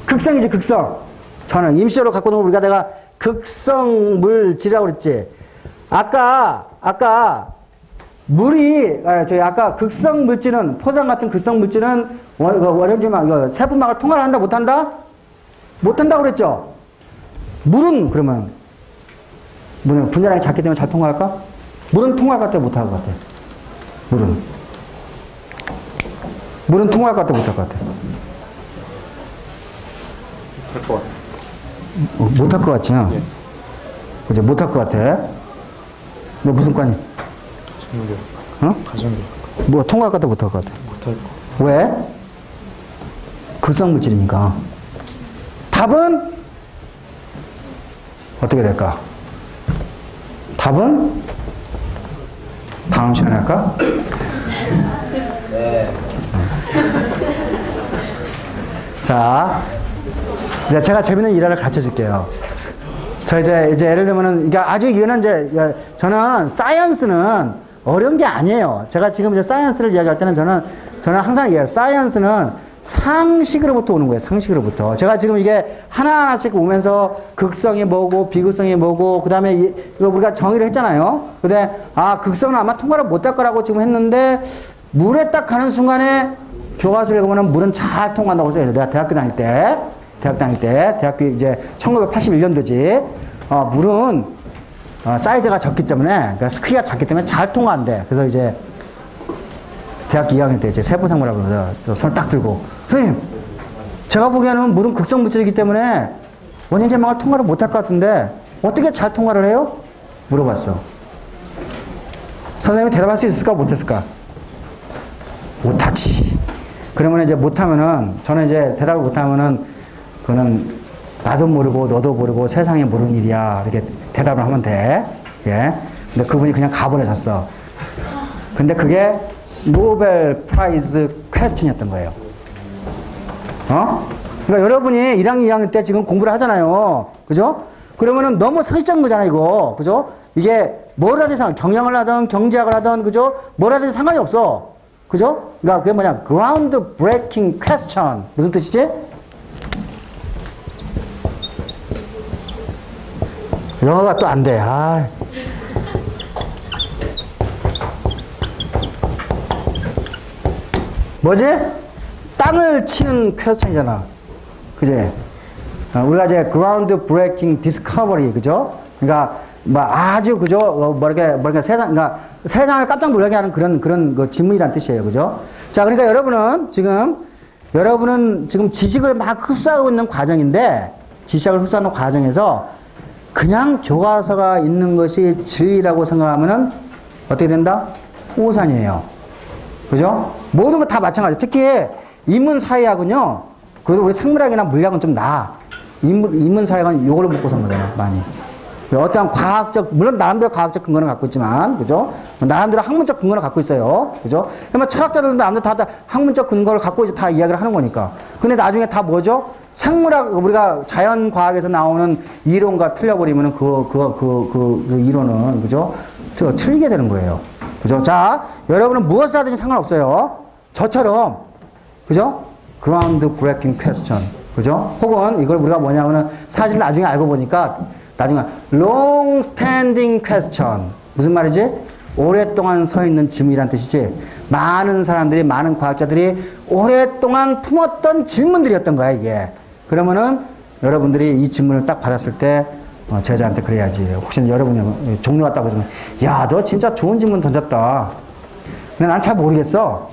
극성이지, 극성. 전하. 임시적으로 갖고 있는 거 우리가 내가 극성 물질이라고 그랬지? 아까 물이, 아까 극성 물질은, 포도당 같은 극성 물질은 원형지막, 이거 세포막을 통과를 한다, 못한다? 못한다고 그랬죠? 물은, 그러면, 분자량이 작기 때문에 잘 통과할까? 물은 통과할 것 같아, 못할 것 같아? 물은 통과할 것 같아, 못할 것 같아? 할 것 같아. 못할 것 같지? 예. 그죠? 못할 것 같아? 너 무슨 과니? 전문교. 어? 가정교육. 뭐 통과할 것 같아, 못할 것 같아? 못할 거. 왜? 극성 물질이니까. 답은 어떻게 될까? 답은 다음 시간에 할까? 네. 자, 이제 제가 재밌는 일화를 가르쳐 줄게요. 저 이제 예를 들면은, 그러니까 아주 이거는 이제, 저는 사이언스는 어려운 게 아니에요. 제가 지금 이제 사이언스를 이야기할 때는 저는 항상 얘기해요. 사이언스는 상식으로부터 오는 거예요. 상식으로부터. 제가 지금 이게 하나하나씩 오면서 극성이 뭐고, 비극성이 뭐고, 그 다음에 이거 우리가 정의를 했잖아요. 근데, 극성은 아마 통과를 못할 거라고 지금 했는데, 물에 딱 가는 순간에 교과서를 읽으면 물은 잘 통과한다고 써요. 내가 대학교 대학교 이제 1981년도지. 물은 사이즈가 적기 때문에, 그러니까 크기가 작기 때문에 잘 통과한대. 그래서 이제 대학교 2학년 때 이제 세부생물학을 그래서 손을 딱 들고, 선생님, 제가 보기에는 물은 극성 물질이기 때문에 원인 제망을 통과를 못할 것 같은데 어떻게 잘 통과를 해요? 물어봤어. 선생님이 대답할 수 있을까 못했을까? 못하지. 그러면 이제 못하면은, 저는 이제 대답을 못하면은 그거는 나도 모르고 너도 모르고 세상에 모르는 일이야, 이렇게 대답을 하면 돼. 예. 근데 그분이 그냥 가버리셨어. 근데 그게 노벨 프라이즈 퀘스천이었던 거예요. 그러니까 여러분이 1학년, 2학년 때 지금 공부를 하잖아요. 그죠? 그러면은 너무 상식적인 거잖아, 이거. 그죠? 이게 뭘 하든 경영을 하든 경제학을 하든, 그죠? 뭘 하든 상관이 없어. 그죠? 그러니까 그게 뭐냐? ground breaking question. 무슨 뜻이지? 영어가 또 안 돼. 뭐지? 땅을 치는 퀘스천이잖아. 그지? 우리가 이제 ground breaking discovery, 그죠? 그러니까 뭐 아주, 그죠? 뭐랄까 세상을 깜짝 놀라게 하는 그런 그 질문이란 뜻이에요. 그죠? 자, 그러니까 여러분은 지금 지식을 막 흡수하고 있는 과정인데, 지식을 흡수하는 과정에서 그냥 교과서가 있는 것이 진리라고 생각하면은 어떻게 된다? 오산이에요. 그죠? 모든 거 다 마찬가지. 특히 인문사회학은요, 그래도 우리 생물학이나 물리학은 좀 나아. 인문사회학은 요거를 먹고 산 거잖아요, 많이. 어떠한 과학적, 물론 나름대로 과학적 근거는 갖고 있지만, 그죠? 나름대로 학문적 근거를 갖고 있어요. 그죠? 그러면 철학자들도 나름대로 다 학문적 근거를 갖고 이제 다 이야기를 하는 거니까. 근데 나중에 다 뭐죠? 생물학, 우리가 자연과학에서 나오는 이론과 틀려버리면은 그 이론은, 그죠? 틀리게 되는 거예요. 그죠? 자, 여러분은 무엇을 하든지 상관없어요. 저처럼, 그죠? ground breaking question. 그죠? 혹은 이걸 우리가 뭐냐면은 사실 나중에 알고 보니까 나중에 long standing question. 무슨 말이지? 오랫동안 서 있는 질문이란 뜻이지. 많은 사람들이, 많은 과학자들이 오랫동안 품었던 질문들이었던 거야, 이게. 그러면은 여러분들이 이 질문을 딱 받았을 때 제자한테 그래야지. 혹시 여러분이 종료 왔다고 해서, 야, 너 진짜 좋은 질문 던졌다. 근데 난 잘 모르겠어.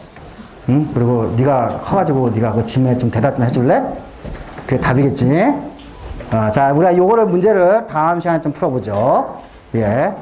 응? 그리고 네가 커가지고 네가 그 질문에 좀 대답 좀 해줄래? 그게 답이겠지. 자, 우리가 요거를 문제를 다음 시간에 좀 풀어보죠. 예.